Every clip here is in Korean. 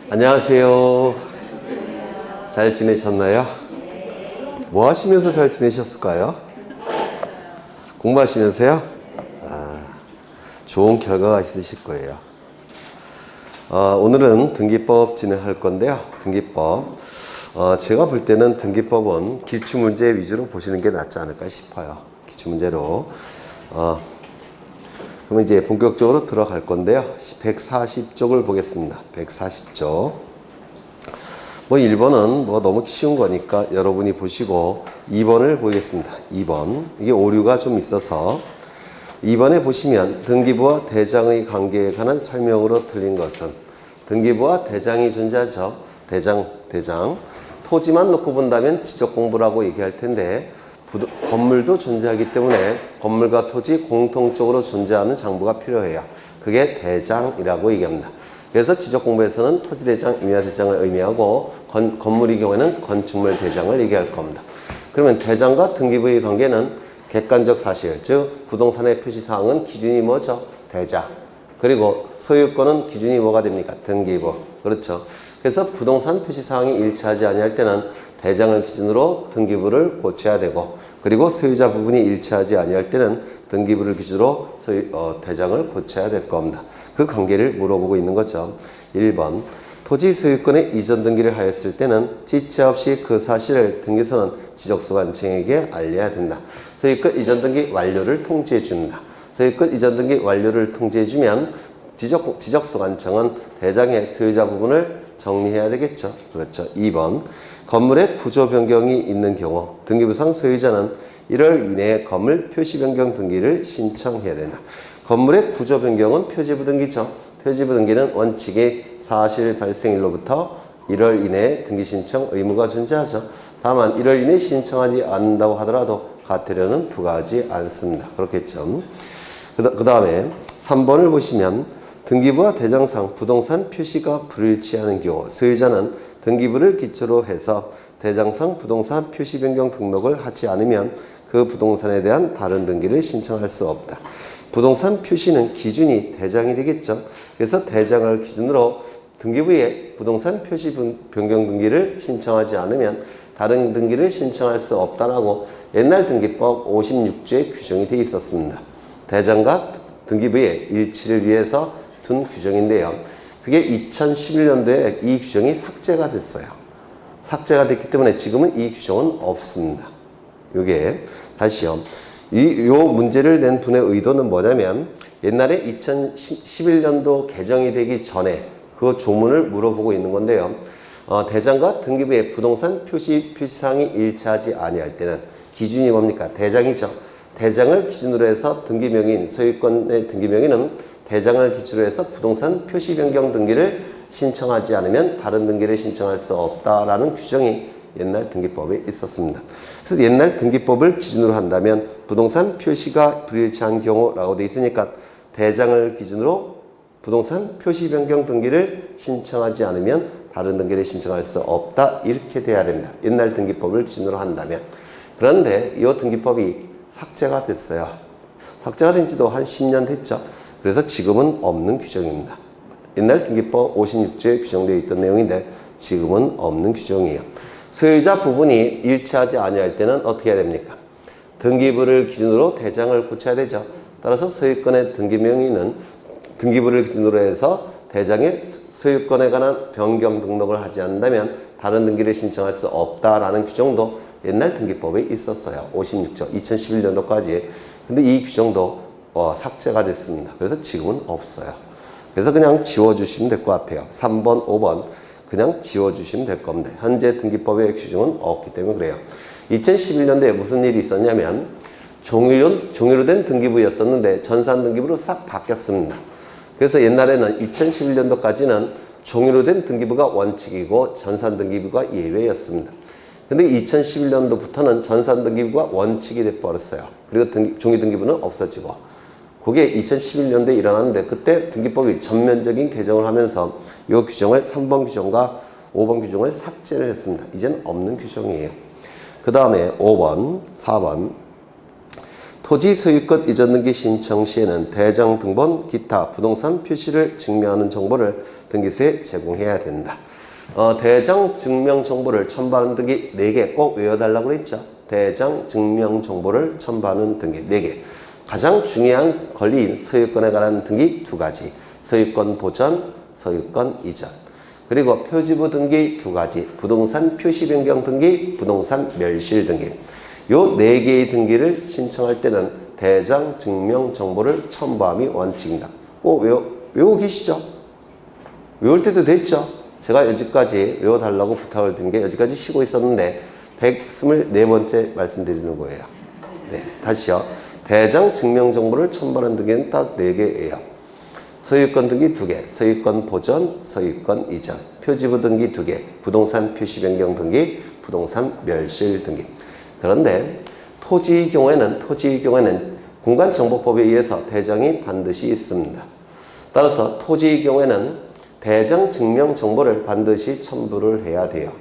안녕하세요. 잘 지내셨나요? 뭐 하시면서 잘 지내셨을까요? 공부하시면서요? 좋은 결과가 있으실 거예요. 오늘은 등기법 진행할 건데요. 등기법. 제가 볼 때는 등기법은 기출문제 위주로 보시는 게 낫지 않을까 싶어요. 기출문제로. 그럼 이제 본격적으로 들어갈 건데요. 140쪽을 보겠습니다. 140쪽. 1번은 너무 쉬운 거니까 여러분이 보시고 2번을 보겠습니다. 2번. 이게 오류가 좀 있어서 2번에 보시면 등기부와 대장의 관계에 관한 설명으로 틀린 것은 등기부와 대장이 존재하죠. 대장. 토지만 놓고 본다면 지적공부라고 얘기할 텐데 건물도 존재하기 때문에 건물과 토지 공통적으로 존재하는 장부가 필요해요. 그게 대장이라고 얘기합니다. 그래서 지적공부에서는 토지대장, 임야대장을 의미하고 건물의 경우에는 건축물 대장을 얘기할 겁니다. 그러면 대장과 등기부의 관계는 객관적 사실, 즉 부동산의 표시사항은 기준이 뭐죠? 대장. 그리고 소유권은 기준이 뭐가 됩니까? 등기부. 그렇죠. 그래서 부동산 표시사항이 일치하지 아니할 때는 대장을 기준으로 등기부를 고쳐야 되고, 그리고 소유자 부분이 일치하지 아니할 때는 등기부를 기준으로 대장을 고쳐야 될 겁니다. 그 관계를 물어보고 있는 거죠. 1번. 토지 소유권의 이전 등기를 하였을 때는 지체 없이 그 사실을 등기소는 지적소관청에게 알려야 된다. 소유권 이전 등기 완료를 통지해 준다. 소유권 이전 등기 완료를 통지해 주면 지적소관청은 대장의 소유자 부분을 정리해야 되겠죠. 그렇죠. 2번. 건물의 구조 변경이 있는 경우 등기부상 소유자는 1월 이내에 건물 표시 변경 등기를 신청해야 된다. 건물의 구조 변경은 표지부 등기죠. 표지부 등기는 원칙이 사실 발생일로부터 1월 이내에 등기 신청 의무가 존재하죠. 다만 1월 이내에 신청하지 않는다고 하더라도 과태료는 부과하지 않습니다. 그렇겠죠. 그 다음에 3번을 보시면 등기부와 대장상 부동산 표시가 불일치하는 경우 소유자는 등기부를 기초로 해서 대장상 부동산 표시 변경 등록을 하지 않으면 그 부동산에 대한 다른 등기를 신청할 수 없다. 부동산 표시는 기준이 대장이 되겠죠. 그래서 대장을 기준으로 등기부에 부동산 표시 변경 등기를 신청하지 않으면 다른 등기를 신청할 수 없다라고 옛날 등기법 56조에 규정이 되어 있었습니다. 대장과 등기부의 일치를 위해서 둔 규정인데요. 그게 2011년도에 이 규정이 삭제가 됐어요. 삭제가 됐기 때문에 지금은 이 규정은 없습니다. 요게 다시요. 요 문제를 낸 분의 의도는 뭐냐면 옛날에 2011년도 개정이 되기 전에 그 조문을 물어보고 있는 건데요. 대장과 등기부의 부동산 표시사항이 일치하지 아니할 때는 기준이 뭡니까? 대장이죠. 대장을 기준으로 해서 등기명인, 소유권의 등기명인은 대장을 기준으로 해서 부동산 표시 변경 등기를 신청하지 않으면 다른 등기를 신청할 수 없다라는 규정이 옛날 등기법에 있었습니다. 그래서 옛날 등기법을 기준으로 한다면 부동산 표시가 불일치한 경우라고 되어 있으니까 대장을 기준으로 부동산 표시 변경 등기를 신청하지 않으면 다른 등기를 신청할 수 없다. 이렇게 돼야 됩니다. 옛날 등기법을 기준으로 한다면. 그런데 이 등기법이 삭제가 됐어요. 삭제가 된 지도 한 10년 됐죠. 그래서 지금은 없는 규정입니다. 옛날 등기법 56조에 규정되어 있던 내용인데 지금은 없는 규정이에요. 소유자 부분이 일치하지 아니할 때는 어떻게 해야 됩니까? 등기부를 기준으로 대장을 고쳐야 되죠. 따라서 소유권의 등기명의는 등기부를 기준으로 해서 대장의 소유권에 관한 변경 등록을 하지 않는다면 다른 등기를 신청할 수 없다라는 규정도 옛날 등기법에 있었어요. 56조 2011년도까지. 근데 이 규정도 삭제가 됐습니다. 그래서 지금은 없어요. 그래서 그냥 지워주시면 될 것 같아요. 3번, 5번 그냥 지워주시면 될 겁니다. 현재 등기법의 규정은 없기 때문에 그래요. 2011년도에 무슨 일이 있었냐면 종이로 된 등기부였었는데 전산 등기부로 싹 바뀌었습니다. 그래서 옛날에는 2011년도까지는 종이로 된 등기부가 원칙이고 전산 등기부가 예외였습니다. 근데 2011년도부터는 전산 등기부가 원칙이 돼버렸어요. 그리고 종이 등기부는 없어지고 그게 2011년도에 일어났는데 그때 등기법이 전면적인 개정을 하면서 이 규정을 3번 규정과 5번 규정을 삭제를 했습니다. 이제는 없는 규정이에요. 그 다음에 5번, 4번 토지 소유권 이전 등기 신청 시에는 대장 등본 기타 부동산 표시를 증명하는 정보를 등기소에 제공해야 된다. 대장 증명 정보를 첨부하는 등기 4개 꼭 외워달라고 그랬죠. 대장 증명 정보를 첨부하는 등기 4개. 가장 중요한 권리인 소유권에 관한 등기 2가지. 소유권 보전, 소유권 이전. 그리고 표지부 등기 2가지. 부동산 표시 변경 등기, 부동산 멸실 등기. 요 4개의 등기를 신청할 때는 대장 증명 정보를 첨부함이 원칙이다. 꼭 외우고 계시죠? 외울 때도 됐죠? 제가 여기까지 외워달라고 부탁을 드린 게 여기까지 쉬고 있었는데 124번째 말씀드리는 거예요. 네, 다시요. 대장 증명 정보를 첨부하는 등기는 딱 4개예요. 소유권 등기 2개, 소유권 보전, 소유권 이전, 표지부 등기 2개, 부동산 표시 변경 등기, 부동산 멸실 등기. 그런데 토지의 경우에는 공간정보법에 의해서 대장이 반드시 있습니다. 따라서 토지의 경우에는 대장 증명 정보를 반드시 첨부를 해야 돼요.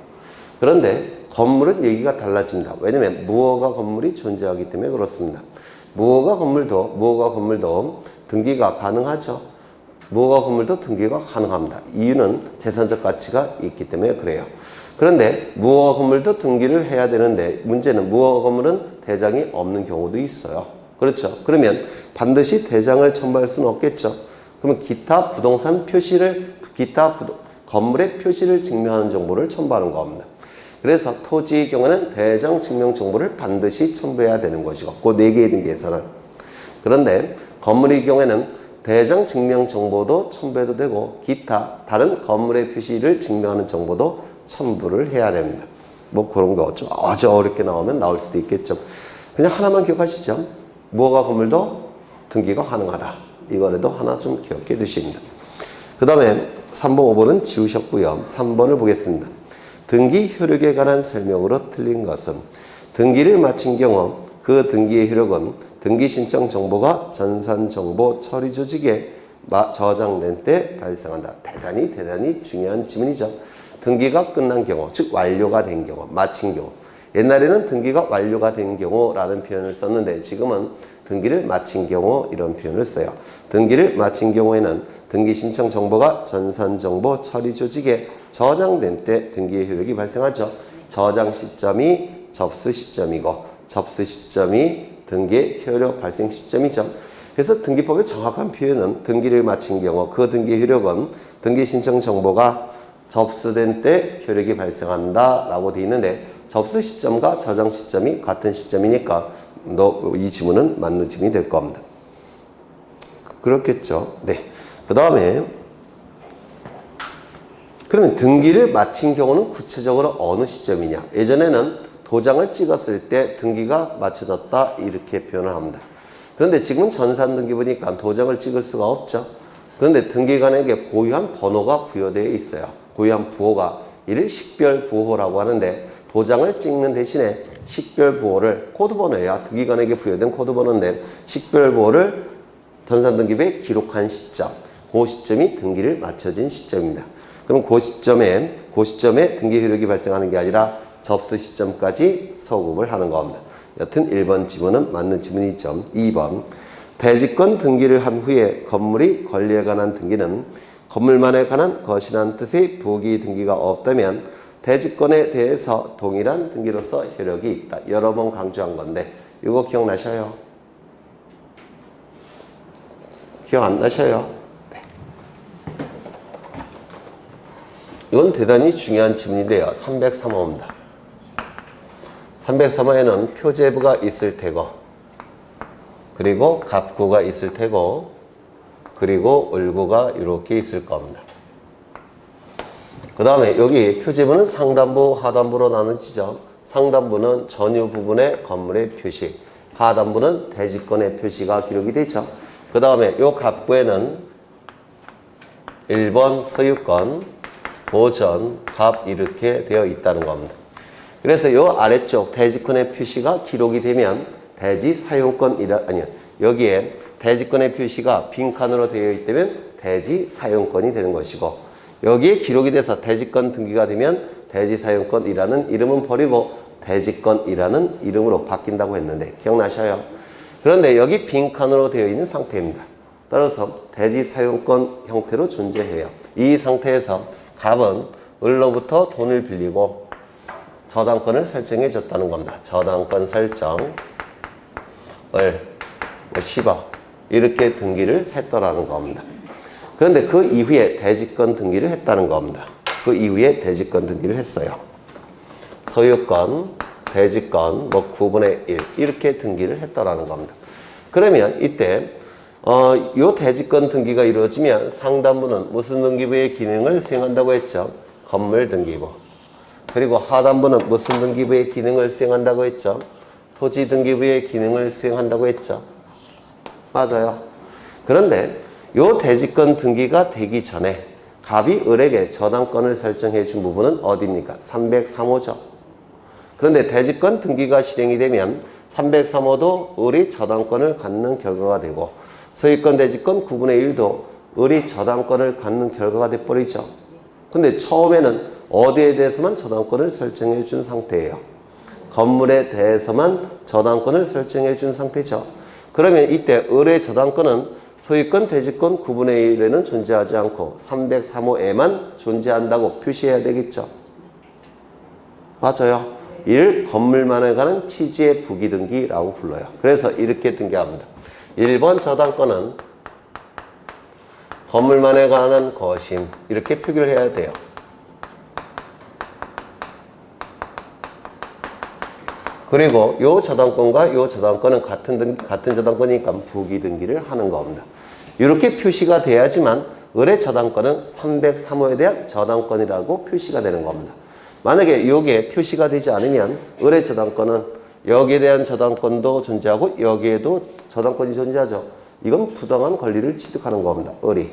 그런데 건물은 얘기가 달라집니다. 왜냐하면 무허가 건물이 존재하기 때문에 그렇습니다. 무허가 건물도 등기가 가능하죠. 무허가 건물도 등기가 가능합니다. 이유는 재산적 가치가 있기 때문에 그래요. 그런데 무허가 건물도 등기를 해야 되는데 문제는 무허가 건물은 대장이 없는 경우도 있어요. 그렇죠? 그러면 반드시 대장을 첨부할 수는 없겠죠. 그러면 건물의 표시를 증명하는 정보를 첨부하는 겁니다. 그래서 토지의 경우는 대장 증명 정보를 반드시 첨부해야 되는 것이고 그 4개의 등기에서는. 그런데 건물의 경우에는 대장 증명 정보도 첨부해도 되고 기타 다른 건물의 표시를 증명하는 정보도 첨부를 해야 됩니다. 뭐 그런 거 아주 어렵게 나오면 나올 수도 있겠죠. 그냥 하나만 기억하시죠. 무허가 건물도 등기가 가능하다. 이거라도 하나 좀 기억해 두십니다. 그 다음에 3번, 5번은 지우셨고요. 3번을 보겠습니다. 등기 효력에 관한 설명으로 틀린 것은 등기를 마친 경우 그 등기의 효력은 등기 신청 정보가 전산정보 처리 조직에 저장된 때 발생한다. 대단히 중요한 지문이죠. 등기가 끝난 경우, 즉 완료가 된 경우, 마친 경우. 옛날에는 등기가 완료가 된 경우라는 표현을 썼는데 지금은 등기를 마친 경우 이런 표현을 써요. 등기를 마친 경우에는 등기 신청 정보가 전산정보 처리 조직에 저장된 때 등기의 효력이 발생하죠. 저장 시점이 접수 시점이고 접수 시점이 등기의 효력 발생 시점이죠. 그래서 등기법의 정확한 표현은 등기를 마친 경우 그 등기의 효력은 등기 신청 정보가 접수된 때 효력이 발생한다 라고 되어 있는데 접수 시점과 저장 시점이 같은 시점이니까 이 지문은 맞는 지문이 될 겁니다. 그렇겠죠. 네. 그 다음에 그러면 등기를 마친 경우는 구체적으로 어느 시점이냐. 예전에는 도장을 찍었을 때 등기가 마쳐졌다 이렇게 표현을 합니다. 그런데 지금은 전산등기 보니까 도장을 찍을 수가 없죠. 그런데 등기관에게 고유한 번호가 부여되어 있어요. 고유한 부호가 이를 식별부호라고 하는데 도장을 찍는 대신에 식별부호를 코드번호예요. 등기관에게 부여된 코드번호인데 식별부호를 전산등기부에 기록한 시점, 그 시점이 등기를 마쳐진 시점입니다. 그럼 그 시점에 등기 효력이 발생하는 게 아니라 접수 시점까지 소급을 하는 겁니다. 여튼 1번 지문은 맞는 지문이죠. 2번 대지권 등기를 한 후에 건물이 권리에 관한 등기는 건물만에 관한 것이란 뜻의 부기 등기가 없다면 대지권에 대해서 동일한 등기로서 효력이 있다. 여러 번 강조한 건데 이거 기억나셔요? 기억 안 나셔요? 네. 이건 대단히 중요한 지문인데요. 303호입니다. 303호에는 표제부가 있을 테고 그리고 갑구가 있을 테고 그리고 을구가 이렇게 있을 겁니다. 그 다음에 여기 표제부는 상단부, 하단부로 나눠지죠. 상단부는 전유 부분의 건물의 표시, 하단부는 대지권의 표시가 기록이 되죠. 그 다음에 요 갑구에는 1번 소유권, 보전, 갑 이렇게 되어 있다는 겁니다. 그래서 요 아래쪽 대지권의 표시가 기록이 되면 대지 사용권이라, 아니요. 여기에 대지권의 표시가 빈칸으로 되어 있다면 대지 사용권이 되는 것이고 여기에 기록이 돼서 대지권 등기가 되면 대지 사용권이라는 이름은 버리고 대지권이라는 이름으로 바뀐다고 했는데 기억나셔요? 그런데 여기 빈칸으로 되어 있는 상태입니다. 따라서 대지 사용권 형태로 존재해요. 이 상태에서 갑은 을로부터 돈을 빌리고 저당권을 설정해 줬다는 겁니다. 저당권 설정 을 10억 이렇게 등기를 했더라는 겁니다. 그런데 그 이후에 대지권 등기를 했다는 겁니다. 그 이후에 대지권 등기를 했어요. 소유권, 대지권, 9분의 1 이렇게 등기를 했더라는 겁니다. 그러면 이때 요 대지권 등기가 이루어지면 상단부는 무슨 등기부의 기능을 수행한다고 했죠? 건물 등기부. 그리고 하단부는 무슨 등기부의 기능을 수행한다고 했죠? 토지 등기부의 기능을 수행한다고 했죠? 맞아요. 그런데 요 대지권 등기가 되기 전에 갑이 을에게 저당권을 설정해 준 부분은 어디입니까? 303호죠. 그런데 대지권 등기가 실행이 되면 303호도 을이 저당권을 갖는 결과가 되고 소유권 대지권 9분의 1도 을이 저당권을 갖는 결과가 돼버리죠. 근데 처음에는 어디에 대해서만 저당권을 설정해 준 상태예요? 건물에 대해서만 저당권을 설정해 준 상태죠. 그러면 이때 을의 저당권은 소유권 대지권 9분의 1에는 존재하지 않고 303호에만 존재한다고 표시해야 되겠죠. 맞아요. 이를 건물만에 관한 취지의 부기등기라고 불러요. 그래서 이렇게 등기합니다. 1번 저당권은 건물만에 관한 것임 이렇게 표기를 해야 돼요. 그리고 요 저당권과 요 저당권은 같은 저당권이니까 부기등기를 하는 겁니다. 이렇게 표시가 돼야지만 을의 저당권은 303호에 대한 저당권이라고 표시가 되는 겁니다. 만약에 이게 표시가 되지 않으면 을의 저당권은 여기에 대한 저당권도 존재하고 여기에도 저당권이 존재하죠. 이건 부당한 권리를 취득하는 겁니다. 을이.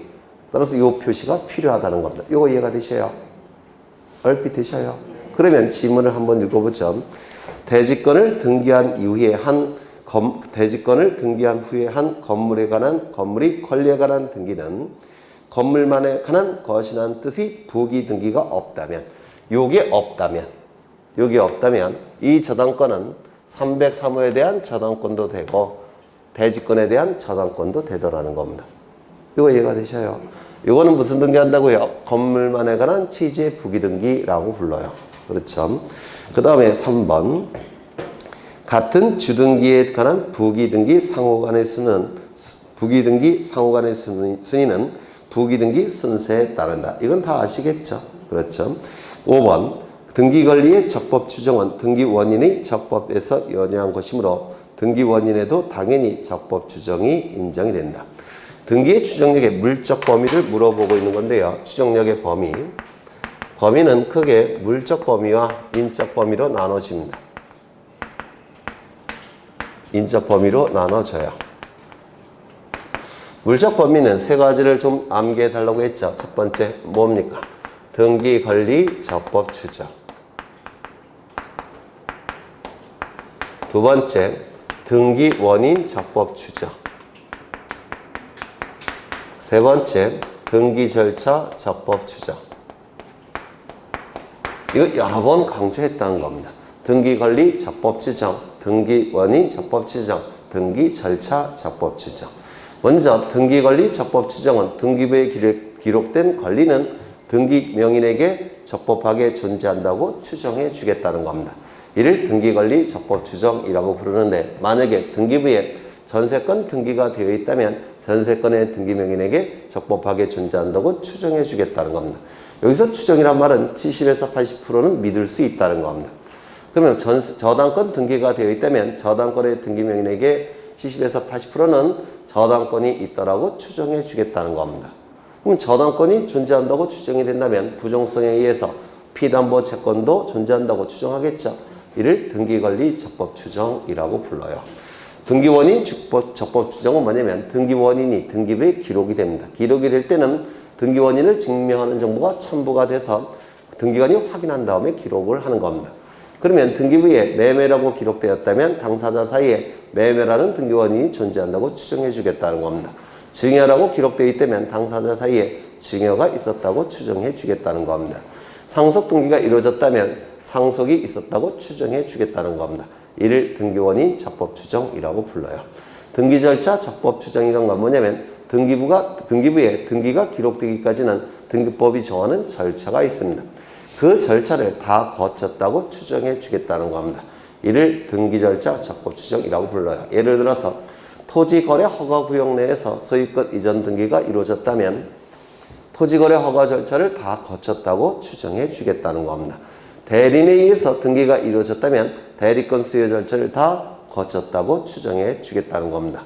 따라서 이 표시가 필요하다는 겁니다. 이거 이해가 되셔요? 얼핏 되셔요? 그러면 지문을 한번 읽어보죠. 대지권을 등기한 이후에 대지권을 등기한 후에 한 건물에 관한 건물이 권리에 관한 등기는 건물만에 관한 것이라는 뜻의 부기 등기가 없다면 요게 없다면 이 저당권은 303호에 대한 저당권도 되고 대지권에 대한 저당권도 되더라는 겁니다. 이거 이해가 되셔요? 이거는 무슨 등기한다고요? 건물만에 관한 취지의 부기 등기라고 불러요. 그렇죠? 그 다음에 3번 같은 주등기에 관한 부기등기 상호간의 순위는 부기등기 순서에 따른다. 이건 다 아시겠죠? 그렇죠? 5번 등기권리의 적법 추정은 등기 원인의 적법에서 연유한 것이므로 등기 원인에도 당연히 적법 추정이 인정이 된다. 등기의 추정력의 물적 범위를 물어보고 있는 건데요. 추정력의 범위는 크게 물적 범위와 인적 범위로 나눠집니다. 인적 범위로 나눠져요. 물적 범위는 세 가지를 좀 암기해 달라고 했죠. 첫 번째 뭡니까? 등기, 권리, 적법 추정. 두 번째 등기 원인, 적법 추정. 세 번째 등기 절차, 적법 추정. 이거 여러 번 강조했다는 겁니다. 등기 권리, 적법 추정, 등기 원인, 적법 추정, 등기 절차, 적법 추정. 먼저 등기 권리, 적법 추정은 등기부에 기록된 권리는 등기 명인에게 적법하게 존재한다고 추정해 주겠다는 겁니다. 이를 등기 권리, 적법 추정이라고 부르는데 만약에 등기부에 전세권 등기가 되어 있다면 전세권의 등기 명인에게 적법하게 존재한다고 추정해 주겠다는 겁니다. 여기서 추정이란 말은 70에서 80%는 믿을 수 있다는 겁니다. 그러면 저당권 등기가 되어 있다면 저당권의 등기 명인에게 70에서 80%는 저당권이 있다라고 추정해 주겠다는 겁니다. 그럼 저당권이 존재한다고 추정이 된다면 부정성에 의해서 피담보 채권도 존재한다고 추정하겠죠. 이를 등기권리 적법 추정이라고 불러요. 등기원인 적법 추정은 뭐냐면 등기원인이 등기부에 기록이 됩니다. 기록이 될 때는 등기원인을 증명하는 정보가 첨부가 돼서 등기관이 확인한 다음에 기록을 하는 겁니다. 그러면 등기부에 매매라고 기록되었다면 당사자 사이에 매매라는 등기원인이 존재한다고 추정해 주겠다는 겁니다. 증여라고 기록되어 있다면 당사자 사이에 증여가 있었다고 추정해 주겠다는 겁니다. 상속 등기가 이루어졌다면 상속이 있었다고 추정해 주겠다는 겁니다. 이를 등기원인 적법 추정이라고 불러요. 등기 절차 적법 추정이란 건 뭐냐면 등기부에 등기가 기록되기까지는 등기법이 정하는 절차가 있습니다. 그 절차를 다 거쳤다고 추정해 주겠다는 겁니다. 이를 등기절차 적법추정이라고 불러요. 예를 들어서 토지거래 허가구역 내에서 소유권 이전 등기가 이루어졌다면 토지거래 허가 절차를 다 거쳤다고 추정해 주겠다는 겁니다. 대리인에 의해서 등기가 이루어졌다면 대리권 수여 절차를 다 거쳤다고 추정해 주겠다는 겁니다.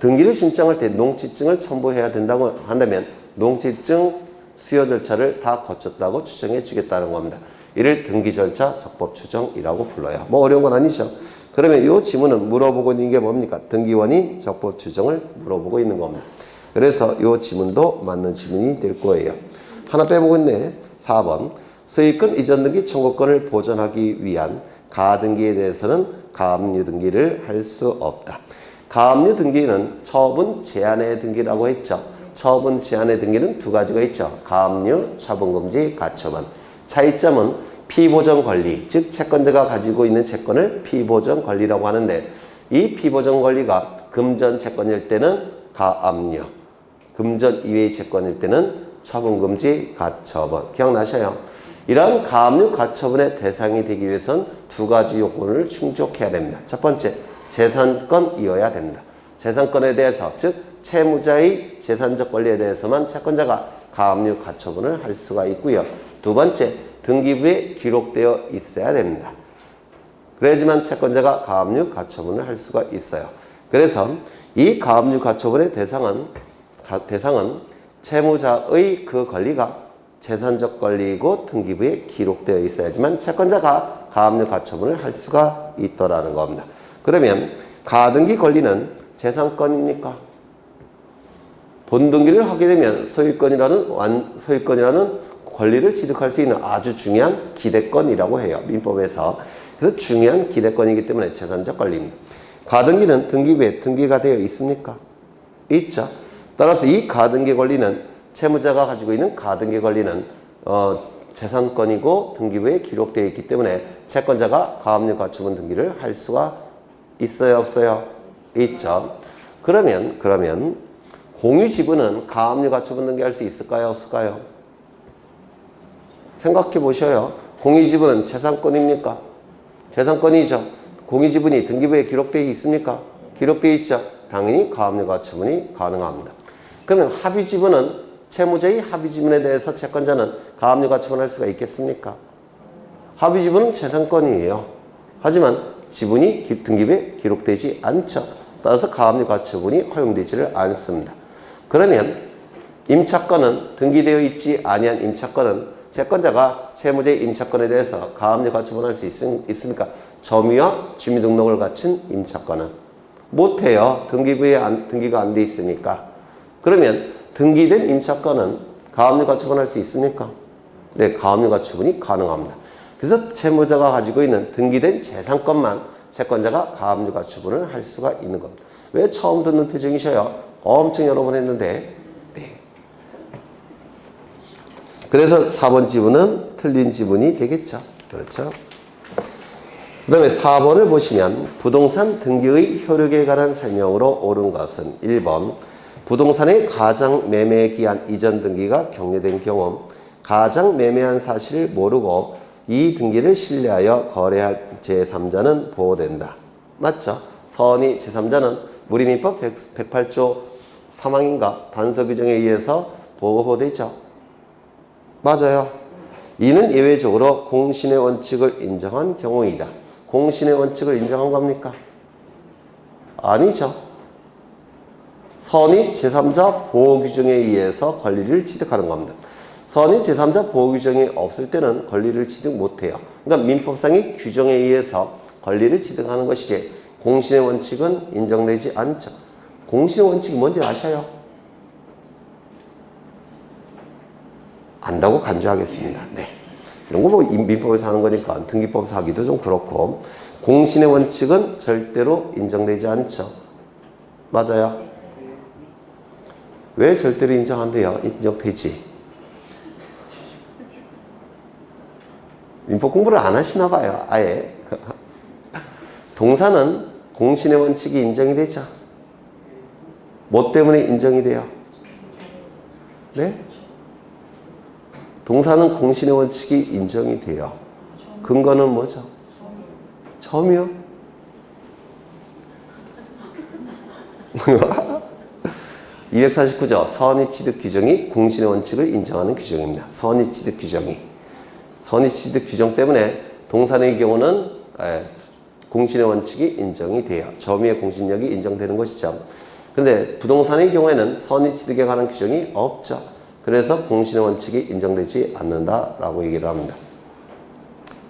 등기를 신청할 때 농지증을 첨부해야 된다고 한다면 농지증 수여 절차를 다 거쳤다고 추정해 주겠다는 겁니다. 이를 등기절차 적법추정이라고 불러요. 뭐 어려운 건 아니죠. 그러면 이 지문은 물어보고 있는 게 뭡니까? 등기원인 적법추정을 물어보고 있는 겁니다. 그래서 이 지문도 맞는 지문이 될 거예요. 하나 빼보고 있네. 4번. 소유권 이전 등기 청구권을 보존하기 위한 가등기에 대해서는 가압류 등기를 할 수 없다. 가압류 등기는 처분 제한의 등기라고 했죠. 처분 제한의 등기는 두 가지가 있죠. 가압류, 처분금지, 가처분. 차이점은 피보전 권리, 즉 채권자가 가지고 있는 채권을 피보전 권리라고 하는데 이 피보전 권리가 금전 채권일 때는 가압류, 금전 이외의 채권일 때는 처분금지, 가처분. 기억나셔요? 이러한 가압류, 가처분의 대상이 되기 위해선 두 가지 요건을 충족해야 됩니다. 첫 번째, 재산권이어야 됩니다. 재산권에 대해서, 즉 채무자의 재산적 권리에 대해서만 채권자가 가압류, 가처분을 할 수가 있고요. 두 번째, 등기부에 기록되어 있어야 됩니다. 그래야지만 채권자가 가압류, 가처분을 할 수가 있어요. 그래서 이 가압류, 가처분의 대상은 채무자의 그 권리가 재산적 권리이고 등기부에 기록되어 있어야지만 채권자가 가압류, 가처분을 할 수가 있더라는 겁니다. 그러면 가등기 권리는 재산권입니까? 본등기를 하게 되면 소유권이라는 권리를 취득할 수 있는 아주 중요한 기대권이라고 해요. 민법에서. 그래서 중요한 기대권이기 때문에 재산적 권리입니다. 가등기는 등기부에 등기가 되어 있습니까? 있죠. 따라서 이 가등기 권리는 채무자가 가지고 있는 가등기 권리는 재산권이고 등기부에 기록되어 있기 때문에 채권자가 가압류, 가처분 등기를 할 수가 있어요, 없어요? 있죠. 그러면 공유지분은 가압류, 가처분 등기할 수 있을까요, 없을까요? 생각해 보셔요. 공유지분은 재산권입니까? 재산권이죠. 공유지분이 등기부에 기록되어 있습니까? 기록되어 있죠. 당연히 가압류, 가처분이 가능합니다. 그러면 합의지분은 채무자의 합의지분에 대해서 채권자는 가압류, 가처분할 수가 있겠습니까? 합의지분은 재산권이에요. 하지만 지분이 등기부에 기록되지 않죠. 따라서 가압류, 가처분이 허용되지를 않습니다. 그러면 임차권은 등기되어 있지 아니한 임차권은 채권자가 채무자의 임차권에 대해서 가압류, 가처분할 수 있습니까? 점유와 주민등록을 갖춘 임차권은 못해요. 등기부에 등기가 안 돼 있으니까. 그러면 등기된 임차권은 가압류, 가처분할 수 있습니까? 네, 가압류, 가처분이 가능합니다. 그래서 채무자가 가지고 있는 등기된 재산권만 채권자가 가압류, 가처분을 할 수가 있는 겁니다. 왜 처음 듣는 표정이셔요? 엄청 여러 번 했는데. 네. 그래서 4번 지문은 틀린 지문이 되겠죠. 그렇죠? 그 다음에 4번을 보시면 부동산 등기의 효력에 관한 설명으로 옳은 것은 1번 부동산의 가장 매매 기한 이전 등기가 격려된 경우 가장 매매한 사실을 모르고 이 등기를 신뢰하여 거래한 제3자는 보호된다. 맞죠? 선의 제3자는 무리민법 108조 3항인가 단서 규정에 의해서 보호되죠. 맞아요. 이는 예외적으로 공신의 원칙을 인정한 경우이다. 공신의 원칙을 인정한 겁니까? 아니죠. 선의 제3자 보호 규정에 의해서 권리를 취득하는 겁니다. 선의 제3자 보호 규정이 없을 때는 권리를 취득 못해요. 그러니까 민법상의 규정에 의해서 권리를 취득하는 것이지 공신의 원칙은 인정되지 않죠. 공신의 원칙이 뭔지 아셔요? 안다고 간주하겠습니다. 네. 이런 거 뭐 민법에서 하는 거니까 등기법에서 하기도 좀 그렇고 공신의 원칙은 절대로 인정되지 않죠. 맞아요? 왜 절대로 인정한대요? 인정되지. 민법 공부를 안 하시나 봐요. 아예. 동사는 공신의 원칙이 인정이 되죠. 뭐 때문에 인정이 돼요? 네? 동사는 공신의 원칙이 인정이 돼요. 근거는 뭐죠? 점이요? 249조 선의취득 규정이 공신의 원칙을 인정하는 규정입니다. 선의취득 규정이. 선의취득 규정 때문에 동사의 경우는 공신의 원칙이 인정이 돼요. 점유의 공신력이 인정되는 것이죠. 그런데 부동산의 경우에는 선의취득에 관한 규정이 없죠. 그래서 공신의 원칙이 인정되지 않는다라고 얘기를 합니다.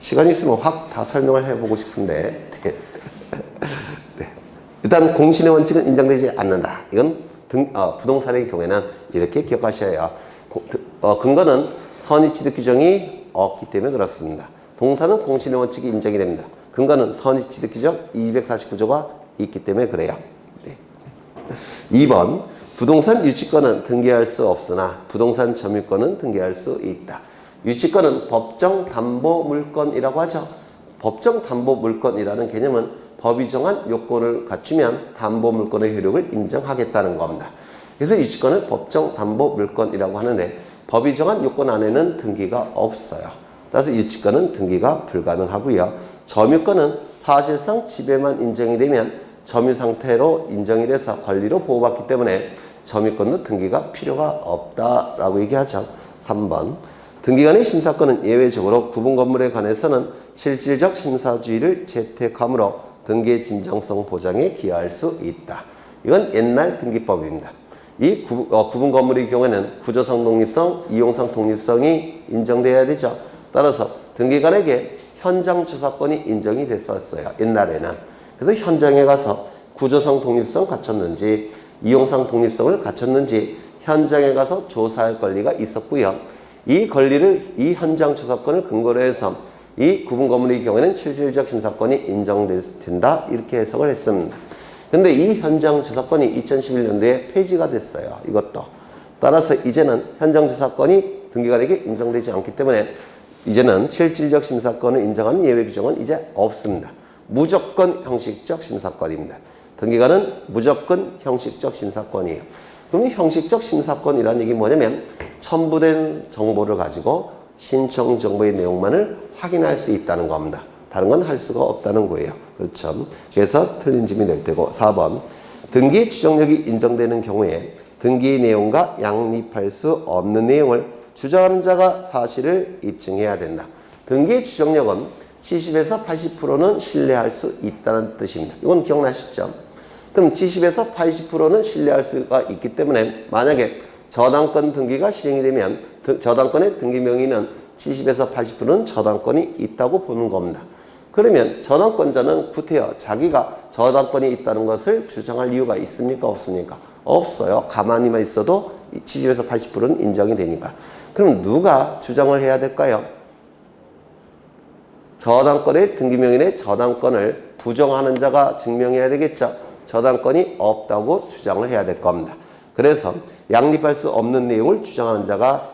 시간이 있으면 확 다 설명을 해보고 싶은데 네. 일단 공신의 원칙은 인정되지 않는다. 이건 부동산의 경우에는 이렇게 기억하셔야 해요. 근거는 선의취득 규정이 없기 때문에 그렇습니다. 동사는 공신의 원칙이 인정이 됩니다. 근거는 선의취득 규정 249조가 있기 때문에 그래요. 네. 2번 부동산 유치권은 등기할 수 없으나 부동산 점유권은 등기할 수 있다. 유치권은 법정 담보 물건이라고 하죠. 법정 담보 물건이라는 개념은 법이 정한 요건을 갖추면 담보 물건의 효력을 인정하겠다는 겁니다. 그래서 유치권을 법정 담보 물건이라고 하는데 법이 정한 요건 안에는 등기가 없어요. 따라서 유치권은 등기가 불가능하고요. 점유권은 사실상 지배만 인정이 되면 점유 상태로 인정이 돼서 권리로 보호받기 때문에 점유권도 등기가 필요가 없다라고 얘기하죠. 3번 등기관의 심사권은 예외적으로 구분 건물에 관해서는 실질적 심사주의를 채택하므로 등기의 진정성 보장에 기여할 수 있다. 이건 옛날 등기법입니다. 이 구분 건물의 경우에는 구조상 독립성, 이용상 독립성이 인정돼야 되죠. 따라서 등기관에게 현장 주사권이 인정이 됐었어요. 옛날에는. 그래서 현장에 가서 구조상 독립성 갖췄는지 이용상 독립성을 갖췄는지 현장에 가서 조사할 권리가 있었고요. 이 권리를 이 현장 주사권을 근거로 해서 이 구분 건물의 경우에는 실질적 심사권이 인정된다 이렇게 해석을 했습니다. 근데 이 현장 주사권이 2011년도에 폐지가 됐어요. 이것도. 따라서 이제는 현장 주사권이 등기관에게 인정되지 않기 때문에 이제는 실질적 심사권을 인정하는 예외 규정은 이제 없습니다. 무조건 형식적 심사권입니다. 등기관은 무조건 형식적 심사권이에요. 그럼 이 형식적 심사권이라는 얘기 뭐냐면 첨부된 정보를 가지고 신청 정보의 내용만을 확인할 수 있다는 겁니다. 다른 건 할 수가 없다는 거예요. 그렇죠. 그래서 틀린 점이 될 테고 4번 등기 추정력이 인정되는 경우에 등기 내용과 양립할 수 없는 내용을 주장하는 자가 사실을 입증해야 된다. 등기 추정력은 70에서 80%는 신뢰할 수 있다는 뜻입니다. 이건 기억나시죠? 그럼 70에서 80%는 신뢰할 수가 있기 때문에 만약에 저당권 등기가 실행이 되면 저당권의 등기 명의는 70에서 80%는 저당권이 있다고 보는 겁니다. 그러면 저당권자는 구태여 자기가 저당권이 있다는 것을 주장할 이유가 있습니까? 없습니까? 없어요. 가만히만 있어도 70에서 80%는 인정이 되니까. 그럼 누가 주장을 해야 될까요? 저당권의 등기 명의의 저당권을 부정하는 자가 증명해야 되겠죠. 저당권이 없다고 주장을 해야 될 겁니다. 그래서 양립할 수 없는 내용을 주장하는 자가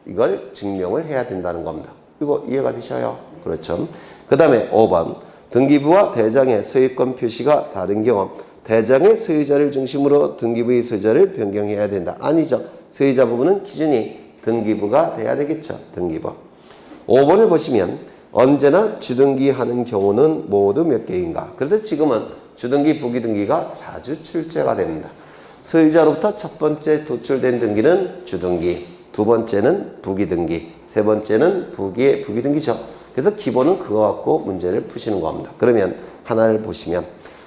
이걸 증명을 해야 된다는 겁니다. 이거 이해가 되셔요? 그렇죠. 그 다음에 5번 등기부와 대장의 소유권 표시가 다른 경우 대장의 소유자를 중심으로 등기부의 소유자를 변경해야 된다. 아니죠. 소유자 부분은 기준이 등기부가 돼야 되겠죠. 등기부. 5번을 보시면 언제나 주등기하는 경우는 모두 몇 개인가. 그래서 지금은 주등기, 부기등기가 자주 출제가 됩니다. 소유자로부터 첫 번째 도출된 등기는 주등기, 두 번째는 부기등기, 세 번째는 부기등기죠. 그래서 기본은 그거 갖고 문제를 푸시는 겁니다. 그러면 하나를 보시면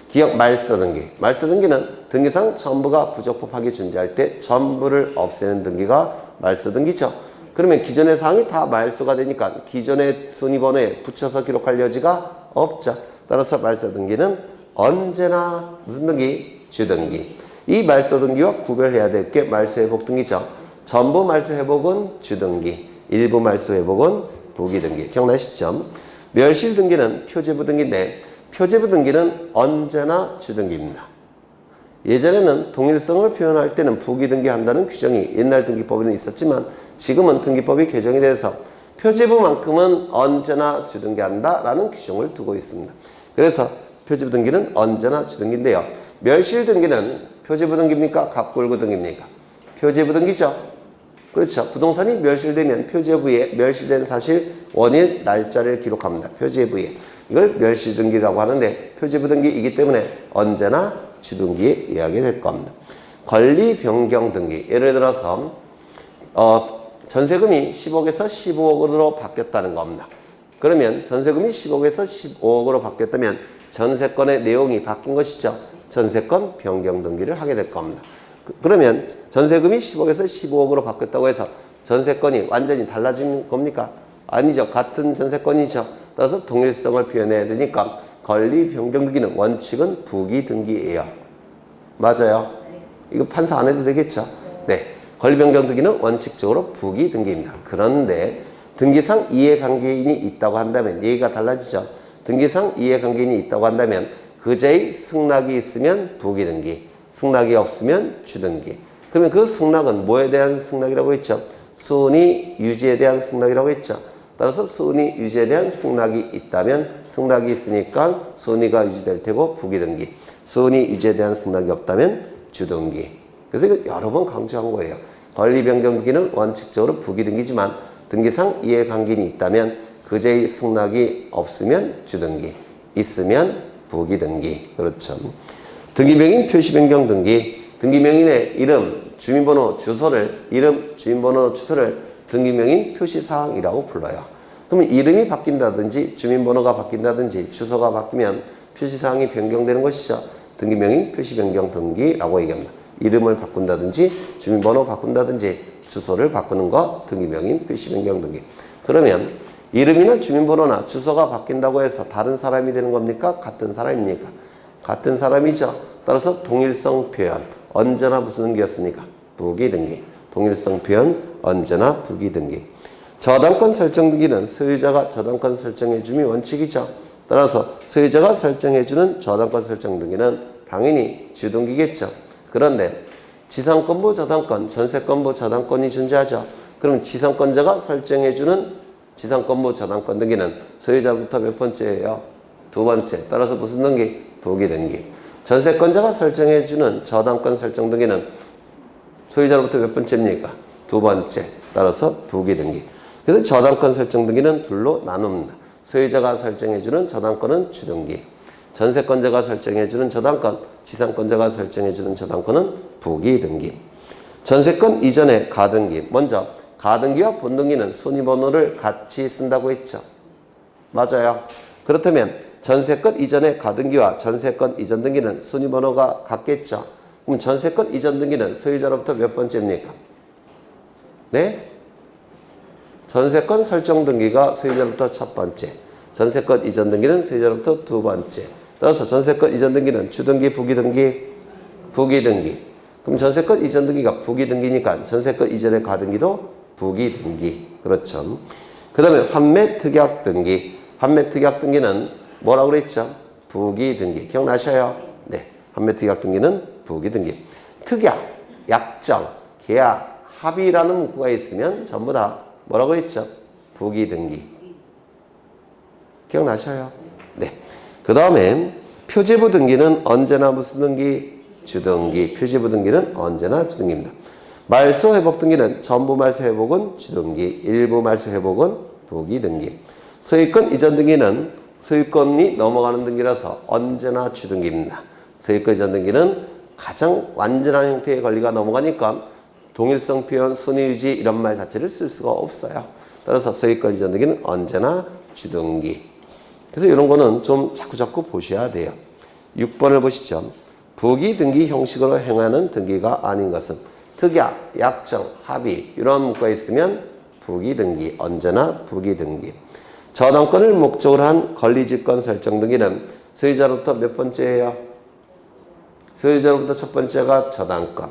기억 말소등기. 말소등기는 등기상 전부가 부적법하게 존재할 때 전부를 없애는 등기가 말소등기죠. 그러면 기존의 사항이 다 말소가 되니까 기존의 순위번호에 붙여서 기록할 여지가 없죠. 따라서 말소등기는 언제나 무슨 등기? 주등기. 이 말소등기와 구별해야 될 게 말소회복등기죠. 전부 말소회복은 주등기, 일부 말소회복은 부기등기. 기억나시죠? 멸실등기는 표제부등기인데 표제부등기는 언제나 주등기입니다. 예전에는 동일성을 표현할 때는 부기등기 한다는 규정이 옛날 등기법에는 있었지만 지금은 등기법이 개정이 돼서 표제부만큼은 언제나 주등기한다라는 규정을 두고 있습니다. 그래서 표제부 등기는 언제나 주등기인데요. 멸실 등기는 표제부 등기입니까? 갑골구 등기입니까? 표제부 등기죠. 그렇죠. 부동산이 멸실되면 표제부에 멸실된 사실, 원인, 날짜를 기록합니다. 표제부에. 이걸 멸실등기라고 하는데 표제부 등기이기 때문에 언제나 주등기에 의하게 될 겁니다. 권리 변경 등기. 예를 들어서 전세금이 10억에서 15억으로 바뀌었다는 겁니다. 그러면 전세금이 10억에서 15억으로 바뀌었다면 전세건의 내용이 바뀐 것이죠. 전세건 변경 등기를 하게 될 겁니다. 그러면 전세금이 10억에서 15억으로 바뀌었다고 해서 전세건이 완전히 달라진 겁니까? 아니죠. 같은 전세건이죠. 따라서 동일성을 표현해야 되니까 권리 변경 등기는 원칙은 부기 등기예요. 맞아요. 이거 판사 안 해도 되겠죠? 네. 권리 변경 등기는 원칙적으로 부기 등기입니다. 그런데 등기상 이해관계인이 있다고 한다면 얘기가 달라지죠. 등기상 이해관계인이 있다고 한다면 그자의 승낙이 있으면 부기 등기, 승낙이 없으면 주등기. 그러면 그 승낙은 뭐에 대한 승낙이라고 했죠? 수은이 유지에 대한 승낙이라고 했죠. 따라서 수은이 유지에 대한 승낙이 있다면 승낙이 있으니까 수은이가 유지될 테고 부기 등기. 수은이 유지에 대한 승낙이 없다면 주등기. 그래서 이거 여러 번 강조한 거예요. 권리 변경 등기는 원칙적으로 부기 등기지만 등기상 이해관계인이 있다면 그자의 승낙이 없으면 주등기, 있으면 부기 등기. 그렇죠. 등기명인 표시 변경 등기. 등기명인의 이름, 주민번호, 주소를 주민번호, 주소를 등기명인 표시사항이라고 불러요. 그러면 이름이 바뀐다든지 주민번호가 바뀐다든지 주소가 바뀌면 표시사항이 변경되는 것이죠. 등기명인 표시 변경 등기라고 얘기합니다. 이름을 바꾼다든지 주민번호 바꾼다든지 주소를 바꾸는 거 등기명인 표시 변경 등기. 그러면 이름이나 주민번호나 주소가 바뀐다고 해서 다른 사람이 되는 겁니까? 같은 사람입니까? 같은 사람이죠. 따라서 동일성 표현 언제나 무슨 등기였습니까? 부기 등기. 동일성 표현 언제나 부기 등기. 저당권 설정 등기는 소유자가 저당권 설정해 줌이 원칙이죠. 따라서 소유자가 설정해주는 저당권 설정 등기는 당연히 주등기겠죠. 그런데 지상권부 저당권, 전세권부 저당권이 존재하죠. 그럼 지상권자가 설정해주는 지상권부 저당권 등기는 소유자부터 몇 번째예요? 두 번째. 따라서 무슨 등기? 부기 등기. 전세권자가 설정해주는 저당권 설정 등기는 소유자로부터 몇 번째입니까? 두 번째. 따라서 부기 등기. 그래서 저당권 설정 등기는 둘로 나눕니다. 소유자가 설정해주는 저당권은 주등기, 전세권자가 설정해주는 저당권, 지상권자가 설정해주는 저당권은 부기 등기. 전세권 이전의 가등기. 먼저 가등기와 본등기는 순위번호를 같이 쓴다고 했죠. 맞아요. 그렇다면 전세권 이전의 가등기와 전세권 이전 등기는 순위번호가 같겠죠. 그럼 전세권 이전 등기는 소유자로부터 몇 번째입니까? 네? 전세권 설정 등기가 소유자로부터 첫 번째, 전세권 이전 등기는 소유자로부터 두 번째. 따라서 전세권 이전 등기는 주등기, 부기 등기, 부기 등기. 그럼 전세권 이전 등기가 부기 등기니까 전세권 이전의 가등기도 부기 등기. 그렇죠. 그 다음에 환매 특약 등기. 환매 특약 등기는 뭐라고 그랬죠? 부기 등기. 기억나셔요? 네. 환매 특약 등기는 부기 등기. 특약, 약정, 계약, 합의라는 문구가 있으면 전부 다 뭐라고 했죠? 부기 등기. 기억나셔요? 네. 그 다음에 표제부 등기는 언제나 무슨 등기? 주등기. 표제부 등기는 언제나 주등기입니다. 말소 회복 등기는 전부 말소 회복은 주등기, 일부 말소 회복은 부기 등기. 소유권 이전 등기는 소유권이 넘어가는 등기라서 언제나 주등기입니다. 소유권 이전 등기는 가장 완전한 형태의 권리가 넘어가니까 동일성 표현, 순위유지 이런 말 자체를 쓸 수가 없어요. 따라서 소유권 이전 등기는 언제나 주등기. 그래서 이런 거는 좀 자꾸자꾸 보셔야 돼요. 6번을 보시죠. 부기 등기 형식으로 행하는 등기가 아닌 것은 특약, 약정, 합의 이런 문구가 있으면 부기 등기, 언제나 부기 등기. 저당권을 목적으로 한 권리지권 설정 등기는 소유자로부터 몇 번째예요? 소유자로부터 첫 번째가 저당권.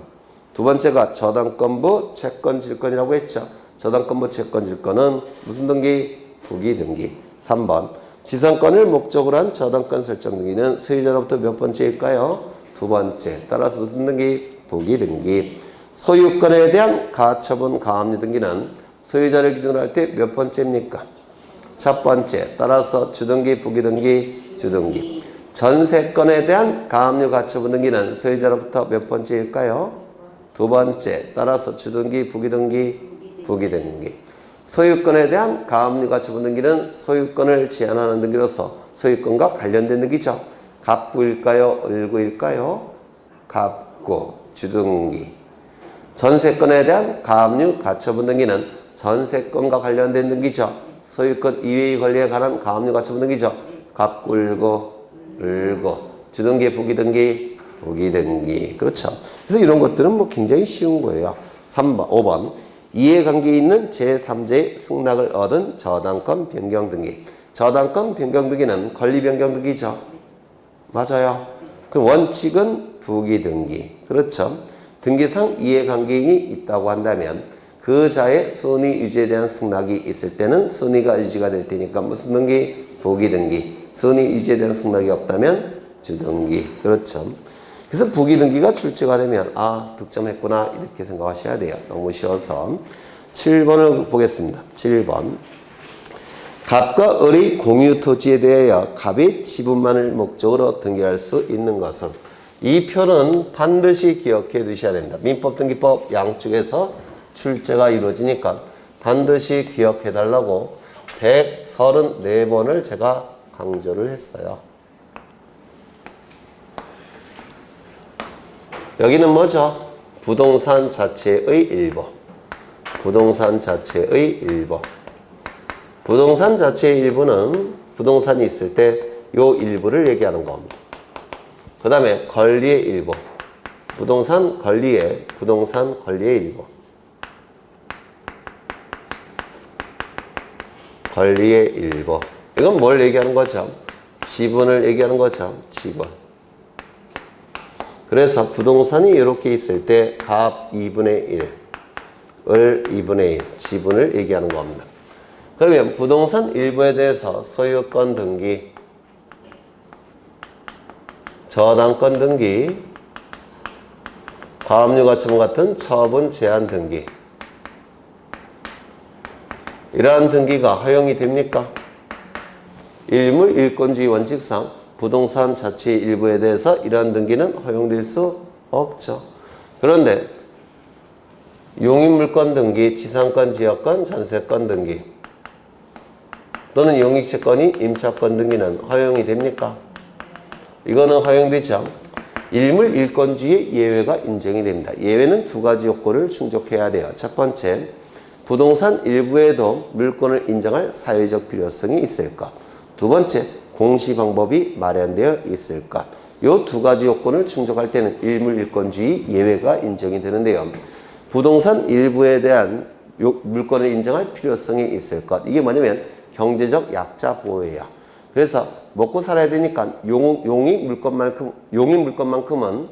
두 번째가 저당권부 채권질권이라고 했죠. 저당권부 채권질권은 무슨 등기? 부기 등기. 3번 지상권을 목적으로 한 저당권 설정 등기는 소유자로부터 몇 번째일까요? 두 번째. 따라서 무슨 등기? 부기 등기. 소유권에 대한 가처분 가압류 등기는 소유자를 기준으로 할 때 몇 번째입니까? 첫 번째. 따라서 주등기, 부기 등기, 주등기. 전세권에 대한 가압류 가처분 등기는 소유자로부터 몇 번째일까요? 두 번째. 따라서 주등기, 부기 등기, 부기등기. 소유권에 대한 가압류 가처분 등기는 소유권을 제한하는 등기로서 소유권과 관련된 등기죠. 갑구일까요? 을구일까요? 갑구. 주등기. 전세권에 대한 가압류 가처분 등기는 전세권과 관련된 등기죠. 소유권 이외의 권리에 관한 가압류 가처분 등기죠. 갑구, 을구. 주등기, 부기등기, 부기등기. 그렇죠. 그래서 이런 것들은 뭐 굉장히 쉬운 거예요. 3번, 5번. 이해관계에 있는 제3자의 승낙을 얻은 저당권 변경 등기. 저당권 변경 등기는 권리 변경 등기죠. 맞아요. 그럼 원칙은 부기등기. 그렇죠. 등기상 이해관계인이 있다고 한다면 그 자의 순위 유지에 대한 승낙이 있을 때는 순위가 유지가 될 테니까 무슨 등기? 부기등기. 순위 유지에 대한 승낙이 없다면 주등기. 그렇죠. 그래서 부기등기가 출제가 되면 아, 득점했구나 이렇게 생각하셔야 돼요. 너무 쉬워서. 7번을 보겠습니다. 7번. 갑과 을의 공유 토지에 대하여 갑의 지분만을 목적으로 등기할 수 있는 것은, 이 표는 반드시 기억해 두셔야 됩니다. 민법 등기법 양쪽에서 출제가 이루어지니까 반드시 기억해 달라고 134번을 제가 강조를 했어요. 여기는 뭐죠? 부동산 자체의 일부. 부동산 자체의 일부. 부동산 자체의 일부는 부동산이 있을 때 요 일부를 얘기하는 겁니다. 그 다음에 권리의 일부. 부동산 권리의 일부. 권리의 일부. 이건 뭘 얘기하는 거죠? 지분을 얘기하는 거죠. 지분. 그래서 부동산이 이렇게 있을 때 갑 2분의 1, 을 2분의 1, 지분을 얘기하는 겁니다. 그러면 부동산 일부에 대해서 소유권 등기, 저당권 등기, 가압류 가처분 같은 처분 제한 등기, 이러한 등기가 허용이 됩니까? 일물 일권주의 원칙상 부동산 자체의 일부에 대해서 이러한 등기는 허용될 수 없죠. 그런데 용익물권 등기, 지상권, 지역권, 전세권 등기 또는 용익채권이 임차권 등기는 허용이 됩니까? 이거는 허용되죠. 일물 일권주의 예외가 인정이 됩니다. 예외는 두 가지 요건을 충족해야 돼요. 첫 번째, 부동산 일부에도 물권을 인정할 사회적 필요성이 있을 것. 두 번째, 공시 방법이 마련되어 있을 것. 이 두 가지 요건을 충족할 때는 일물 일권주의 예외가 인정이 되는데요. 부동산 일부에 대한 물권을 인정할 필요성이 있을 것. 이게 뭐냐면 경제적 약자 보호예요. 그래서 먹고 살아야 되니까 용익 물권만큼은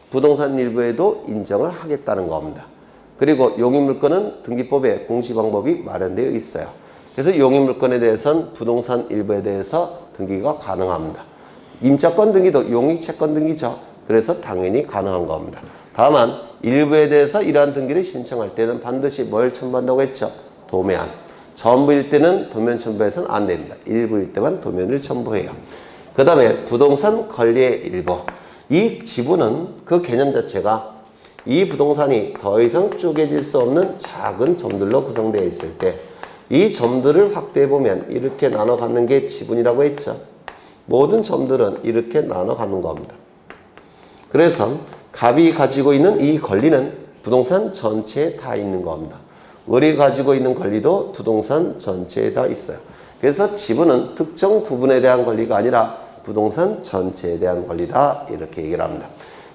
부동산 일부에도 인정을 하겠다는 겁니다. 그리고 용익물권은 등기법에 공시 방법이 마련되어 있어요. 그래서 용익물권에 대해서는 부동산 일부에 대해서 등기가 가능합니다. 임차권 등기도 용익채권 등기죠. 그래서 당연히 가능한 겁니다. 다만 일부에 대해서 이러한 등기를 신청할 때는 반드시 뭘 첨부한다고 했죠? 도면. 전부일 때는 도면 첨부해서는 안 됩니다. 일부일 때만 도면을 첨부해요. 그 다음에 부동산 권리의 일부. 이 지분은 그 개념 자체가 이 부동산이 더 이상 쪼개질 수 없는 작은 점들로 구성되어 있을 때 이 점들을 확대해 보면 이렇게 나눠 갖는 게 지분이라고 했죠. 모든 점들은 이렇게 나눠 갖는 겁니다. 그래서 갑이 가지고 있는 이 권리는 부동산 전체에 다 있는 겁니다. 을이 가지고 있는 권리도 부동산 전체에 다 있어요. 그래서 지분은 특정 부분에 대한 권리가 아니라 부동산 전체에 대한 권리다 이렇게 얘기를 합니다.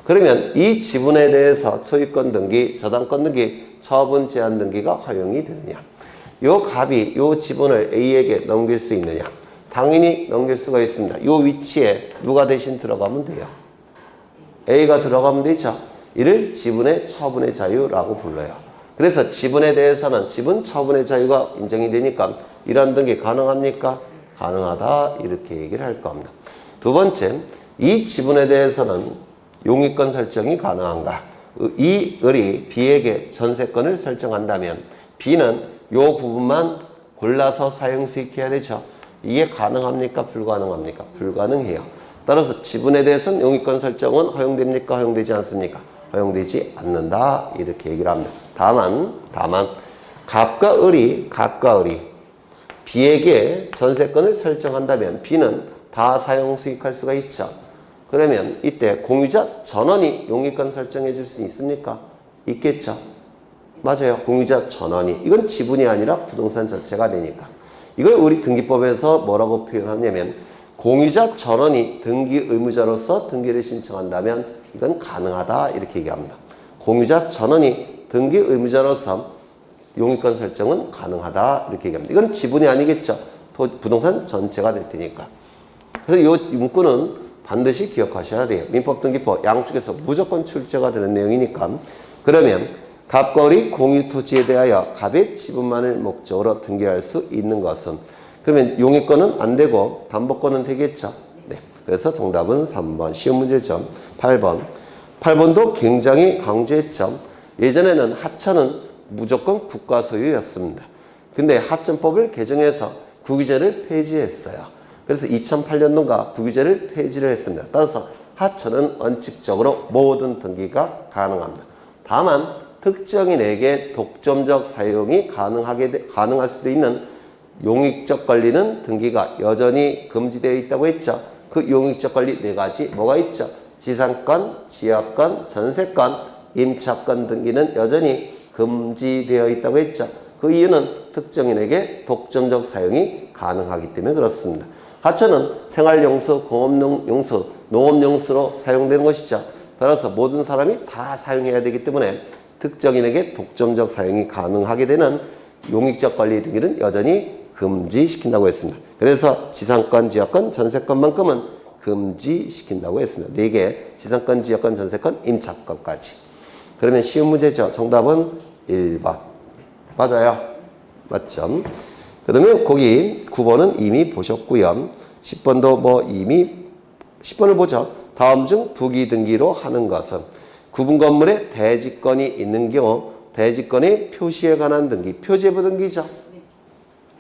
그러면 이 지분에 대해서 소유권 등기, 저당권 등기, 처분 제한 등기가 허용이 되느냐? 요 갑이 요 지분을 A에게 넘길 수 있느냐? 당연히 넘길 수가 있습니다. 요 위치에 누가 대신 들어가면 돼요? A가 들어가면 되죠. 이를 지분의 처분의 자유라고 불러요. 그래서 지분에 대해서는 지분 처분의 자유가 인정이 되니까 이러한 등기 가능합니까? 가능하다 이렇게 얘기를 할 겁니다. 두 번째, 이 지분에 대해서는 용익권 설정이 가능한가? 이 을이 B에게 전세권을 설정한다면 B는 요 부분만 골라서 사용 수익해야 되죠. 이게 가능합니까? 불가능합니까? 불가능해요. 따라서 지분에 대해서는 용익권 설정은 허용됩니까? 허용되지 않습니까? 허용되지 않는다 이렇게 얘기를 합니다. 다만 갑과 을이 B에게 전세권을 설정한다면 B는 다 사용 수익할 수가 있죠. 그러면 이때 공유자 전원이 용익권 설정해 줄 수 있습니까? 있겠죠. 맞아요. 공유자 전원이. 이건 지분이 아니라 부동산 자체가 되니까. 이걸 우리 등기법에서 뭐라고 표현하냐면 공유자 전원이 등기 의무자로서 등기를 신청한다면 이건 가능하다 이렇게 얘기합니다. 공유자 전원이 등기 의무자로서 용익권 설정은 가능하다 이렇게 얘기합니다. 이건 지분이 아니겠죠. 부동산 전체가 될 테니까. 그래서 이 문구는 반드시 기억하셔야 돼요. 민법 등기법 양쪽에서 무조건 출제가 되는 내용이니까. 그러면 갑과 을이 공유 토지에 대하여 갑의 지분만을 목적으로 등기할 수 있는 것은, 그러면 용익권은 안 되고 담보권은 되겠죠. 네. 그래서 정답은 3번 쉬운 문제죠. 8번도 굉장히 강조했죠. 예전에는 하천은 무조건 국가 소유였습니다. 근데 하천법을 개정해서 국유제를 폐지했어요. 그래서 2008년도가 국유제를 폐지를 했습니다. 따라서 하천은 원칙적으로 모든 등기가 가능합니다. 다만 특정인에게 독점적 사용이 가능할 수도 있는 용익적 권리는 등기가 여전히 금지되어 있다고 했죠. 그 용익적 권리 4가지 뭐가 있죠? 지상권, 지역권, 전세권, 임차권 등기는 여전히 금지되어 있다고 했죠. 그 이유는 특정인에게 독점적 사용이 가능하기 때문에 그렇습니다. 하천은 생활용수, 공업용수, 농업용수로 사용되는 것이죠. 따라서 모든 사람이 다 사용해야 되기 때문에 특정인에게 독점적 사용이 가능하게 되는 용익적 권리 등기는 여전히 금지시킨다고 했습니다. 그래서 지상권, 지역권, 전세권만큼은 금지시킨다고 했습니다. 4개, 지상권, 지역권, 전세권, 임차권까지. 그러면 쉬운 문제죠. 정답은 1번. 맞아요. 맞죠? 그러면 거기 9번은 이미 보셨고요. 10번도 이미 10번을 보죠. 다음 중 부기 등기로 하는 것은 구분 건물에 대지권이 있는 경우 대지권의 표시에 관한 등기, 표제부 등기죠.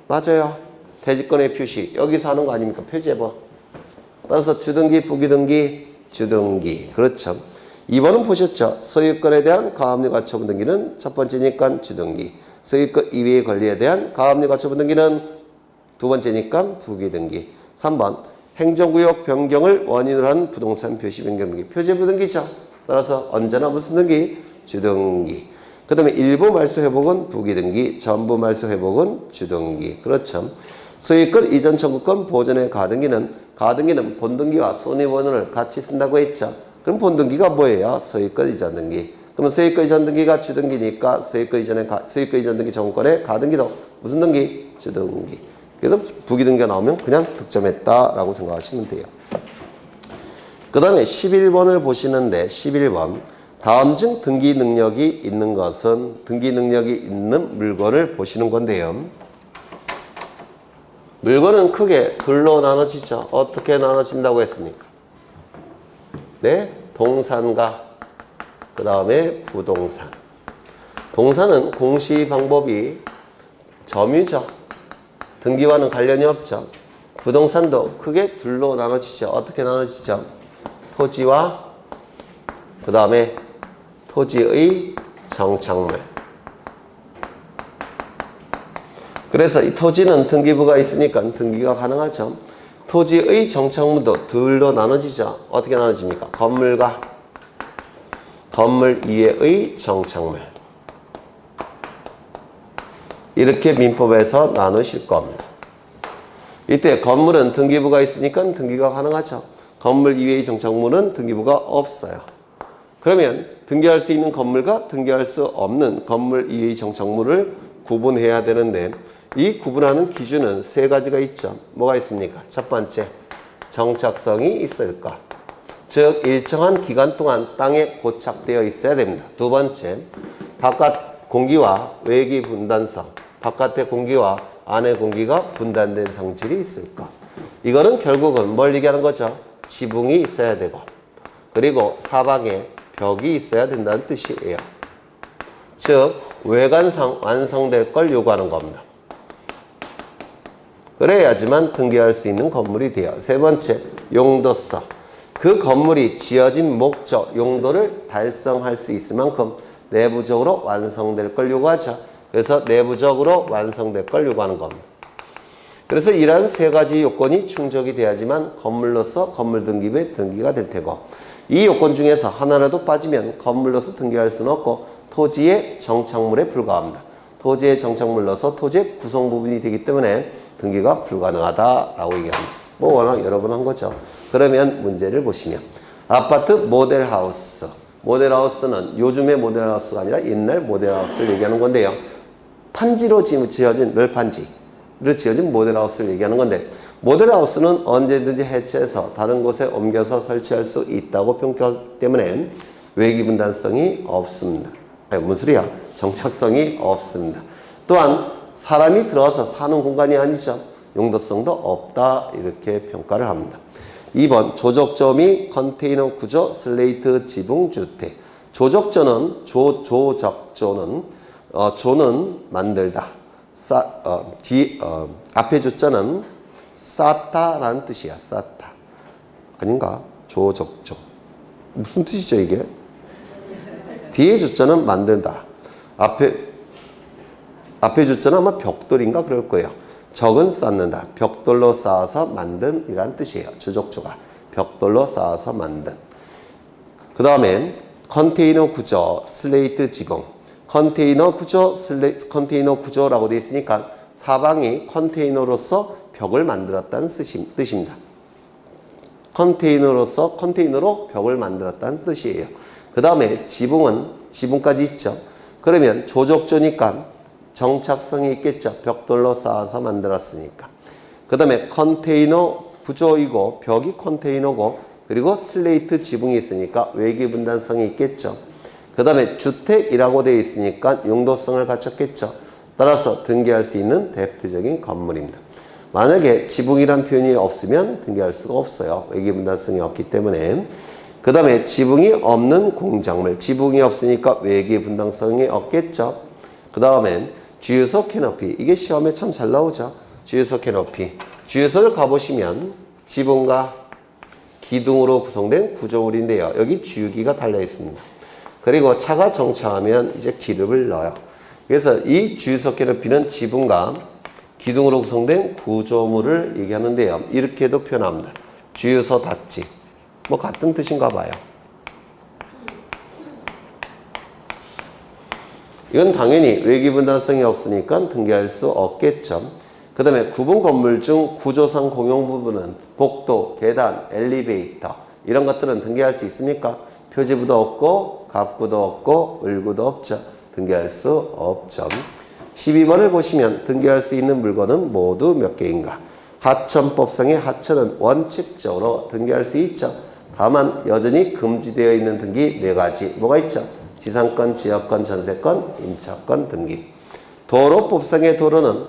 맞아요. 대지권의 표시. 여기서 하는 거 아닙니까? 표제부. 따라서 주등기, 부기등기, 주등기. 그렇죠. 2번은 보셨죠. 소유권에 대한 가압류 가처분 등기는 첫 번째니까 주등기. 소유권 이외의 권리에 대한 가압류 가처분 등기는 두 번째니까 부기등기. 3번 행정구역 변경을 원인으로 한 부동산 표시 변경 등기. 표제부 등기죠. 따라서 언제나 무슨 등기? 주등기. 그 다음에 일부 말소 회복은 부기등기, 전부 말소 회복은 주등기. 그렇죠. 소유권 이전 청구권 보존의 가등기는 본등기와 손해번호를 같이 쓴다고 했죠. 그럼 본등기가 뭐예요? 소유권 이전 등기. 그러면 소유권 이전 등기가 주등기니까 소유권 이전 등기 청구권의 가등기도 무슨 등기? 주등기. 그래서 부기등기가 나오면 그냥 득점했다라고 생각하시면 돼요. 그 다음에 11번을 보시는데 11번 다음 중 등기 능력이 있는 것은 등기 능력이 있는 물건을 보시는 건데요. 물건은 크게 둘로 나눠지죠. 어떻게 나눠진다고 했습니까? 네, 동산과 그 다음에 부동산. 동산은 공시 방법이 점유죠. 등기와는 관련이 없죠. 부동산도 크게 둘로 나눠지죠. 어떻게 나눠지죠? 토지와 그 다음에 토지의 정착물. 그래서 이 토지는 등기부가 있으니까 등기가 가능하죠. 토지의 정착물도 둘로 나눠지죠. 어떻게 나눠집니까? 건물과 건물 이외의 정착물. 이렇게 민법에서 나누실 겁니다. 이때 건물은 등기부가 있으니까 등기가 가능하죠. 건물 이외의 정착물은 등기부가 없어요. 그러면 등기할 수 있는 건물과 등기할 수 없는 건물 이외의 정착물을 구분해야 되는데 이 구분하는 기준은 3가지가 있죠. 뭐가 있습니까? 첫 번째, 정착성이 있을 것. 즉 일정한 기간 동안 땅에 고착되어 있어야 됩니다. 두 번째, 바깥 공기와 외기 분단성. 바깥의 공기와 안의 공기가 분단된 성질이 있을 것. 이거는 결국은 뭘 얘기하는 거죠? 지붕이 있어야 되고 그리고 사방에 벽이 있어야 된다는 뜻이에요. 즉 외관상 완성될 걸 요구하는 겁니다. 그래야지만 등기할 수 있는 건물이 돼요. 세 번째, 용도성. 그 건물이 지어진 목적, 용도를 달성할 수 있을 만큼 내부적으로 완성될 걸 요구하죠. 그래서 내부적으로 완성될 걸 요구하는 겁니다. 그래서 이러한 세 가지 요건이 충족이 돼야지만 건물로서 건물 등기부에 등기가 될 테고, 이 요건 중에서 하나라도 빠지면 건물로서 등기할 수는 없고 토지의 정착물에 불과합니다. 토지의 정착물로서 토지의 구성 부분이 되기 때문에 등기가 불가능하다라고 얘기합니다. 뭐 워낙 여러 번 한 거죠. 그러면 문제를 보시면 아파트 모델하우스. 모델하우스는 요즘의 모델하우스가 아니라 옛날 모델하우스를 얘기하는 건데요. 판지로 지어진 널판지로 지어진 모델하우스를 얘기하는 건데, 모델하우스는 언제든지 해체해서 다른 곳에 옮겨서 설치할 수 있다고 평가하기 때문에 외기분단성이 없습니다. 아니, 무슨 소리야? 정착성이 없습니다. 또한 사람이 들어와서 사는 공간이 아니죠. 용도성도 없다, 이렇게 평가를 합니다. 2번 조적조 및 컨테이너 구조 슬레이트 지붕주택. 조적조는 조는 만들다. 앞에 조자는 쌓다라는 뜻이야. 쌓다. 아닌가? 조적조. 무슨 뜻이죠, 이게? 뒤에 조자는 만들다. 앞에 조자는 아마 벽돌인가 그럴 거예요. 적은 쌓는다. 벽돌로 쌓아서 만든 이란 뜻이에요. 조적조가. 벽돌로 쌓아서 만든. 그 다음에 컨테이너 구조, 슬레이트 지붕. 컨테이너 구조라고 되어 있으니까 사방이 컨테이너로서 벽을 만들었다는 뜻입니다. 컨테이너로 벽을 만들었다는 뜻이에요. 그 다음에 지붕까지 있죠. 그러면 조적조니까 정착성이 있겠죠. 벽돌로 쌓아서 만들었으니까. 그 다음에 컨테이너 구조이고 벽이 컨테이너고 그리고 슬레이트 지붕이 있으니까 외기분단성이 있겠죠. 그 다음에 주택이라고 되어 있으니까 용도성을 갖췄겠죠. 따라서 등기할 수 있는 대표적인 건물입니다. 만약에 지붕이란 표현이 없으면 등기할 수가 없어요. 외기분단성이 없기 때문에. 그 다음에 지붕이 없는 공작물. 지붕이 없으니까 외기분단성이 없겠죠. 그 다음에 주유소 캐노피. 이게 시험에 참 잘 나오죠. 주유소 캐노피. 주유소를 가보시면 지붕과 기둥으로 구성된 구조물인데요. 여기 주유기가 달려 있습니다. 그리고 차가 정차하면 이제 기름을 넣어요. 그래서 이 주유소 캐노피는 지붕과 기둥으로 구성된 구조물을 얘기하는데요. 이렇게도 표현합니다. 주유소 닫지. 뭐 같은 뜻인가 봐요. 이건 당연히 외기분단성이 없으니까 등기할 수 없겠죠. 그 다음에 구분 건물 중 구조상 공용 부분은 복도, 계단, 엘리베이터 이런 것들은 등기할 수 있습니까? 표지부도 없고 갑구도 없고 을구도 없죠. 등기할 수 없죠. 12번을 보시면 등기할 수 있는 물건은 모두 몇 개인가? 하천법상의 하천은 원칙적으로 등기할 수 있죠. 다만 여전히 금지되어 있는 등기 4가지. 뭐가 있죠? 지상권, 지역권, 전세권, 임차권 등기. 도로법상의 도로는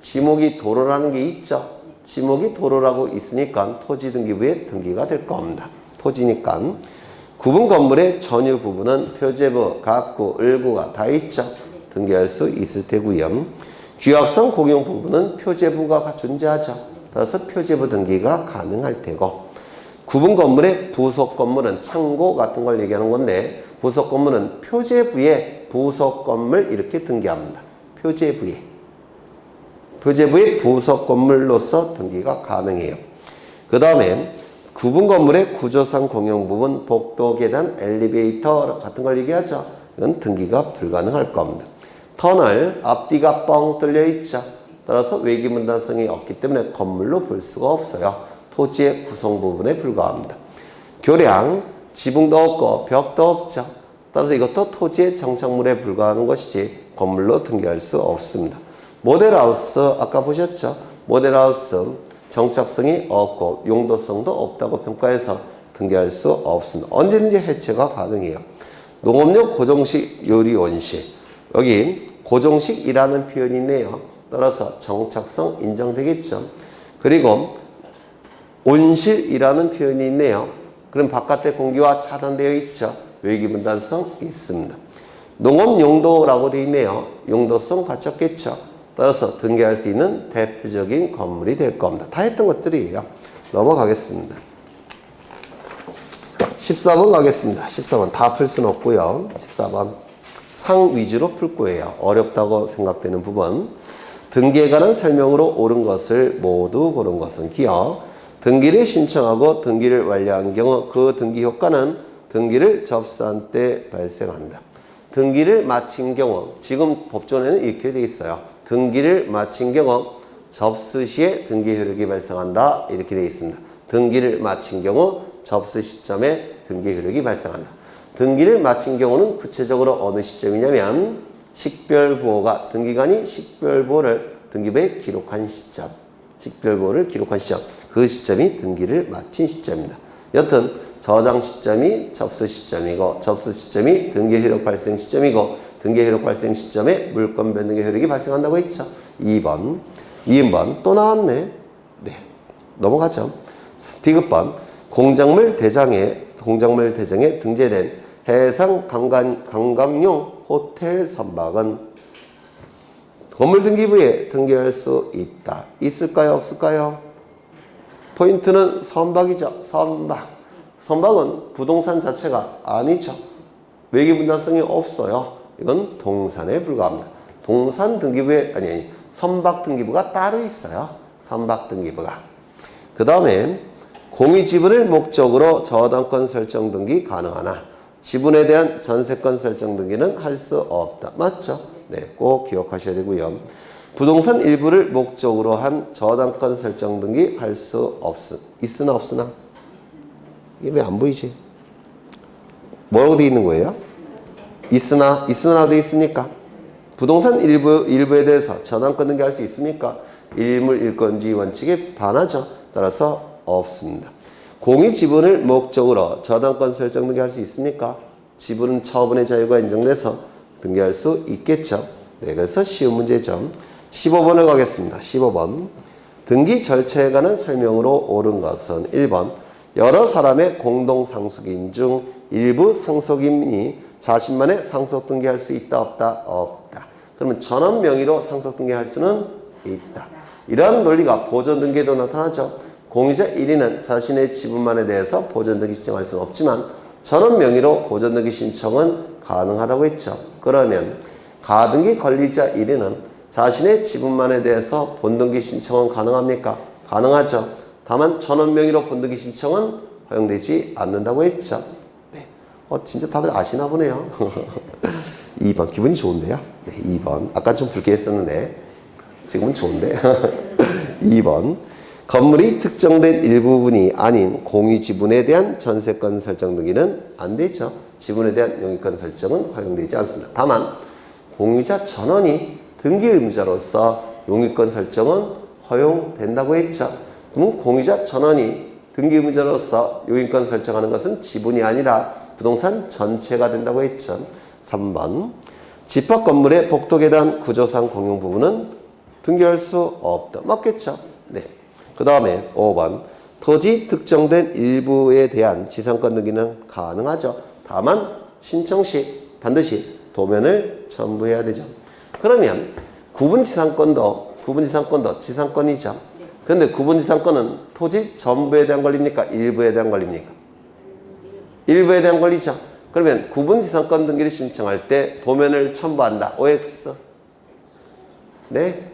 지목이 도로라는 게 있죠. 지목이 도로라고 있으니까 토지등기부에 등기가 될 겁니다. 토지니까. 구분 건물의 전유 부분은 표제부, 갑구, 을구가 다 있죠. 등기할 수 있을 테고요. 규약성 공용 부분은 표제부가 존재하죠. 따라서 표제부 등기가 가능할 테고, 구분 건물의 부속 건물은 창고 같은 걸 얘기하는 건데, 부속 건물은 표제부에 부속 건물 이렇게 등기합니다. 표제부에 부속 건물로서 등기가 가능해요. 그 다음에 구분 건물의 구조상 공용 부분, 복도, 계단, 엘리베이터 같은 걸 얘기하죠. 이건 등기가 불가능할 겁니다. 터널, 앞뒤가 뻥 뚫려 있죠. 따라서 외기분단성이 없기 때문에 건물로 볼 수가 없어요. 토지의 구성 부분에 불과합니다. 교량, 지붕도 없고 벽도 없죠. 따라서 이것도 토지의 정착물에 불과하는 것이지 건물로 등기할 수 없습니다. 모델하우스 아까 보셨죠? 모델하우스 정착성이 없고 용도성도 없다고 평가해서 등기할 수 없습니다. 언제든지 해체가 가능해요. 농업용 고정식 요리 온실. 여기 고정식이라는 표현이 있네요. 따라서 정착성 인정되겠죠. 그리고 온실이라는 표현이 있네요. 그럼 바깥의 공기와 차단되어 있죠. 외기분단성 있습니다. 농업용도라고 되어 있네요. 용도성 갖췄겠죠. 따라서 등기할 수 있는 대표적인 건물이 될 겁니다. 다 했던 것들이에요. 넘어가겠습니다. 14번 가겠습니다. 14번 다 풀 수는 없고요. 14번 상 위주로 풀 거예요. 어렵다고 생각되는 부분. 등기에 관한 설명으로 옳은 것을 모두 고른 것은 기억. 등기를 신청하고 등기를 완료한 경우 그 등기 효과는 등기를 접수한 때 발생한다. 등기를 마친 경우, 지금 법조문에는 이렇게 되어 있어요. 등기를 마친 경우 접수 시에 등기 효력이 발생한다. 이렇게 되어 있습니다. 등기를 마친 경우 접수 시점에 등기 효력이 발생한다. 등기를 마친 경우는 구체적으로 어느 시점이냐면 식별부호가 등기관이 식별부호를 등기부에 기록한 시점, 식별부호를 기록한 시점, 그 시점이 등기를 마친 시점입니다. 여튼 저장 시점이 접수 시점이고 접수 시점이 등기 효력 발생 시점이고 등기 효력 발생 시점에 물권 변동의 효력이 발생한다고 했죠. 2번 또 나왔네. 네, 넘어가죠. 디귿번 공작물 대장에 등재된 해상 관광용 호텔 선박은 건물 등기부에 등기할 수 있다. 있을까요? 없을까요? 포인트는 선박이죠. 선박은 부동산 자체가 아니죠. 외기분단성이 없어요. 이건 동산에 불과합니다. 동산 등기부에 선박 등기부가 따로 있어요. 선박 등기부가. 그 다음에 공유 지분을 목적으로 저당권 설정 등기 가능하나 지분에 대한 전세권 설정 등기는 할 수 없다. 맞죠? 네, 꼭 기억하셔야 되고요. 부동산 일부를 목적으로 한 저당권 설정 등기 할 수 있으나 없으나? 이게 왜 안 보이지? 뭐라고 되어 있는 거예요? 있으나도 있습니까? 부동산 일부에 대해서 저당권 등기 할 수 있습니까? 일물 일권주의 원칙에 반하죠. 따라서 없습니다. 공유 지분을 목적으로 저당권 설정 등기할 수 있습니까? 지분은 처분의 자유가 인정돼서 등기할 수 있겠죠. 네, 그래서 쉬운 문제죠. 15번을 가겠습니다. 15번. 등기 절차에 관한 설명으로 옳은 것은 1번. 여러 사람의 공동 상속인 중 일부 상속인이 자신만의 상속 등기할 수 있다 없다? 없다. 그러면 전원 명의로 상속 등기할 수는 있다. 이러한 논리가 보존 등기에도 나타나죠. 공유자 1위는 자신의 지분만에 대해서 보존 등기 신청할 수는 없지만 전원 명의로 보존 등기 신청은 가능하다고 했죠. 그러면 가등기 권리자 1위는 자신의 지분만에 대해서 본등기 신청은 가능합니까? 가능하죠. 다만 전원 명의로 본등기 신청은 허용되지 않는다고 했죠. 네. 진짜 다들 아시나 보네요. 2번 기분이 좋은데요. 네, 2번 아까 좀 불쾌했었는데 지금은 좋은데. 2번 건물이 특정된 일부분이 아닌 공유 지분에 대한 전세권 설정 등기는 안 되죠. 지분에 대한 용익권 설정은 허용되지 않습니다. 다만 공유자 전원이 등기 의무자로서 용익권 설정은 허용된다고 했죠. 그럼 공유자 전원이 등기 의무자로서 용익권 설정하는 것은 지분이 아니라 부동산 전체가 된다고 했죠. 3번 집합 건물의 복도계단 구조상 공용 부분은 등기할 수 없다. 맞겠죠? 네. 그 다음에 5번 토지 특정된 일부에 대한 지상권 등기는 가능하죠. 다만 신청 시 반드시 도면을 첨부해야 되죠. 그러면 구분지상권도 지상권이죠. 그런데 구분지상권은 토지 전부에 대한 권리입니까? 일부에 대한 권리입니까? 일부에 대한 권리죠. 그러면 구분지상권 등기를 신청할 때 도면을 첨부한다. OX. 네?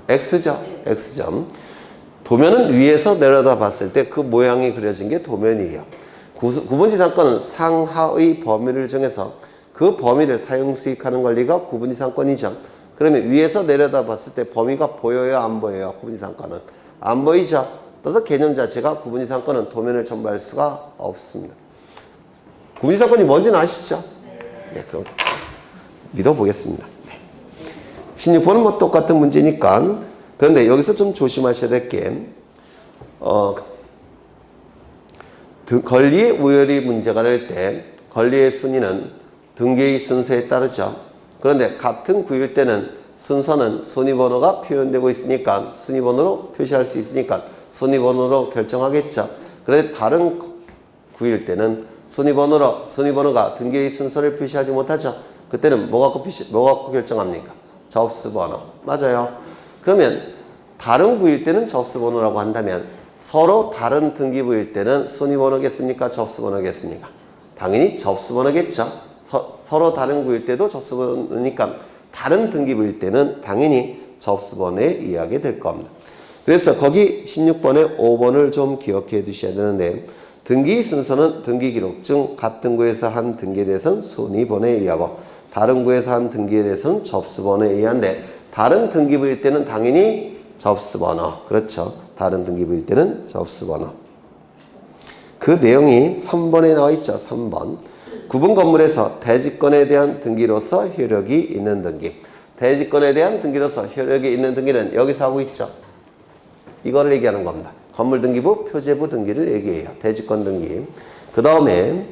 X죠. X점. 도면은 위에서 내려다 봤을 때 그 모양이 그려진 게 도면이에요. 구분지상권은 상하의 범위를 정해서 그 범위를 사용수익하는 권리가 구분지상권이죠. 그러면 위에서 내려다 봤을 때 범위가 보여요? 안 보여요? 구분지상권은. 안 보이죠. 그래서 개념 자체가 구분지상권은 도면을 첨부할 수가 없습니다. 구분지상권이 뭔지는 아시죠? 네, 그럼 믿어보겠습니다. 16번은 뭐 똑같은 문제니까. 그런데 여기서 좀 조심하셔야 될 게 권리의 우열이 문제가 될 때 권리의 순위는 등기의 순서에 따르죠. 그런데 같은 구일 때는 순서는 순위번호가 표현되고 있으니까 순위번호로 표시할 수 있으니까 순위번호로 결정하겠죠. 그런데 다른 구일 때는 순위번호가 등기의 순서를 표시하지 못하죠. 그때는 뭐 갖고 결정합니까? 접수번호. 맞아요. 그러면 다른 구일 때는 접수번호라고 한다면 서로 다른 등기부일 때는 순위번호겠습니까? 접수번호겠습니까? 당연히 접수번호겠죠. 서로 다른 구일 때도 접수번호니까 다른 등기부일 때는 당연히 접수번호에 의하게 될 겁니다. 그래서 거기 16번에 5번을 좀 기억해 두셔야 되는데 등기 순서는 등기기록증 같은 구에서 한 등기에 대해서는 순위번호에 의하고 다른 구에서 한 등기에 대해서는 접수번호에 의한데 다른 등기부일 때는 당연히 접수번호. 그렇죠. 다른 등기부일 때는 접수번호. 그 내용이 3번에 나와 있죠. 3번. 구분 건물에서 대지권에 대한 등기로서 효력이 있는 등기. 대지권에 대한 등기로서 효력이 있는 등기는 여기서 하고 있죠. 이거를 얘기하는 겁니다. 건물 등기부, 표제부 등기를 얘기해요. 대지권 등기. 그 다음에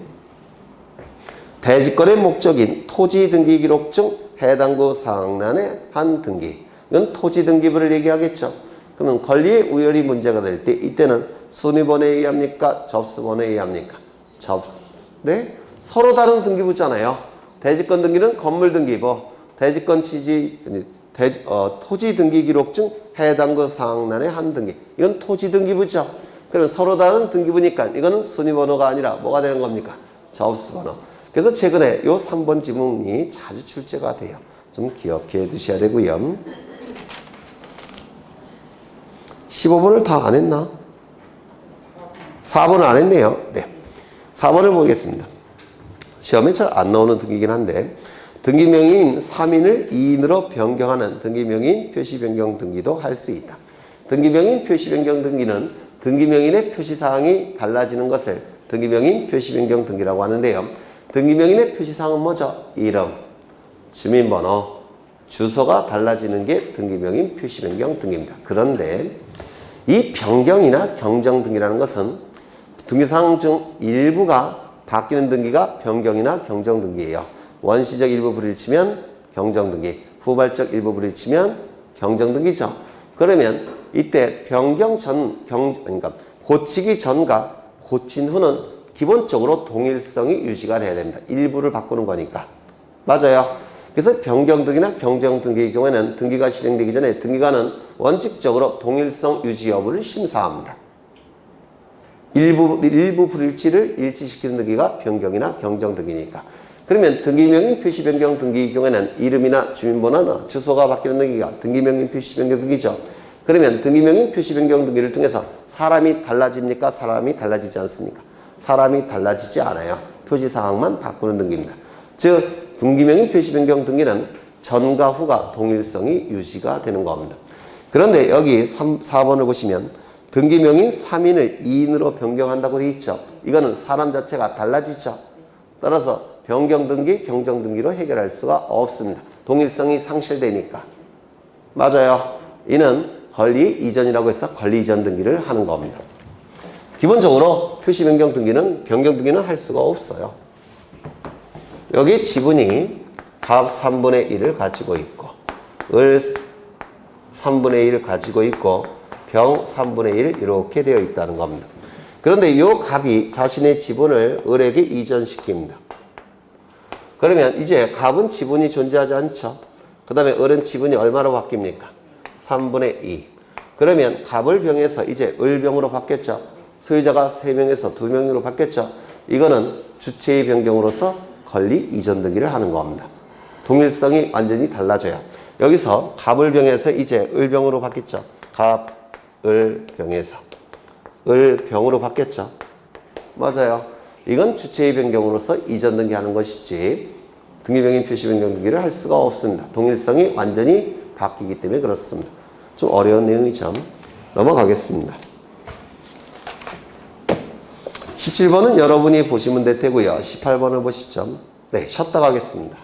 대지권의 목적인 토지 등기 기록증 해당 구 사항란의 한 등기. 이건 토지 등기부를 얘기하겠죠. 그러면 권리의 우열이 문제가 될 때 이때는 순위번호에 의합니까? 접수번호에 의합니까? 네? 서로 다른 등기부잖아요. 대지권 등기는 건물 등기부, 대지권 토지 등기 기록증 해당 그 사항란의 한 등기. 이건 토지 등기부죠. 그러면 서로 다른 등기부니까 이거는 순위번호가 아니라 뭐가 되는 겁니까? 접수번호. 그래서 최근에 요 3번 지문이 자주 출제가 돼요. 좀 기억해 두셔야 되고요. 15번을 다 안 했나? 4번을 안 했네요. 네. 4번을 보겠습니다. 시험에 잘 안 나오는 등기긴 한데 등기명의인 3인을 2인으로 변경하는 등기명의인 표시변경 등기도 할 수 있다. 등기명의인 표시변경 등기는 등기명의인의 표시사항이 달라지는 것을 등기명의인 표시변경 등기라고 하는데요. 등기명의인의 표시사항은 뭐죠? 이름, 주민번호, 주소가 달라지는 게 등기명의인 표시변경 등기입니다. 그런데 이 변경이나 경정 등기라는 것은 등기사항 중 일부가 바뀌는 등기가 변경이나 경정 등기예요. 원시적 일부 불일치면 경정 등기, 후발적 일부 불일치면 경정 등기죠. 그러면 이때 변경 전, 그러니까 고치기 전과 고친 후는 기본적으로 동일성이 유지가 돼야 됩니다. 일부를 바꾸는 거니까. 맞아요. 그래서 변경 등기나 경정 등기의 경우에는 등기가 실행되기 전에 등기관은 원칙적으로 동일성 유지 여부를 심사합니다. 일부 불일치를 일치시키는 등기가 변경이나 경정 등기니까. 그러면 등기명의인 표시 변경 등기의 경우에는 이름이나 주민번호나 주소가 바뀌는 등기가 등기명의인 표시 변경 등기죠. 그러면 등기명의인 표시 변경 등기를 통해서 사람이 달라집니까? 사람이 달라지지 않습니까? 사람이 달라지지 않아요. 표시사항만 바꾸는 등기입니다. 즉 등기명의인 표시 변경 등기는 전과 후가 동일성이 유지가 되는 겁니다. 그런데 여기 4번을 보시면 등기명의인 3인을 2인으로 변경한다고 되어 있죠. 이거는 사람 자체가 달라지죠. 따라서 변경 등기, 경정 등기로 해결할 수가 없습니다. 동일성이 상실되니까. 맞아요. 이는 권리 이전이라고 해서 권리 이전 등기를 하는 겁니다. 기본적으로 표시 변경 등기는 변경 등기는 할 수가 없어요. 여기 지분이 갑 3분의 1을 가지고 있고 을 3분의 1을 가지고 있고 병 3분의 1 이렇게 되어 있다는 겁니다. 그런데 이 갑이 자신의 지분을 을에게 이전시킵니다. 그러면 이제 갑은 지분이 존재하지 않죠. 그 다음에 을은 지분이 얼마로 바뀝니까? 3분의 2. 그러면 갑을 병에서 이제 을병으로 바뀌었죠. 소유자가 3명에서 2명으로 바뀌었죠. 이거는 주체의 변경으로서 권리 이전 등기를 하는 겁니다. 동일성이 완전히 달라져요. 여기서 갑을 병에서 이제 을병으로 바뀌었죠. 갑, 을, 병에서 을병으로 바뀌었죠. 맞아요. 이건 주체의 변경으로서 이전 등기하는 것이지 등기명의인 표시 변경 등기를 할 수가 없습니다. 동일성이 완전히 바뀌기 때문에 그렇습니다. 좀 어려운 내용이죠. 넘어가겠습니다. 17번은 여러분이 보시면 될 테고요. 18번을 보시죠. 네, 쉬었다 가겠습니다.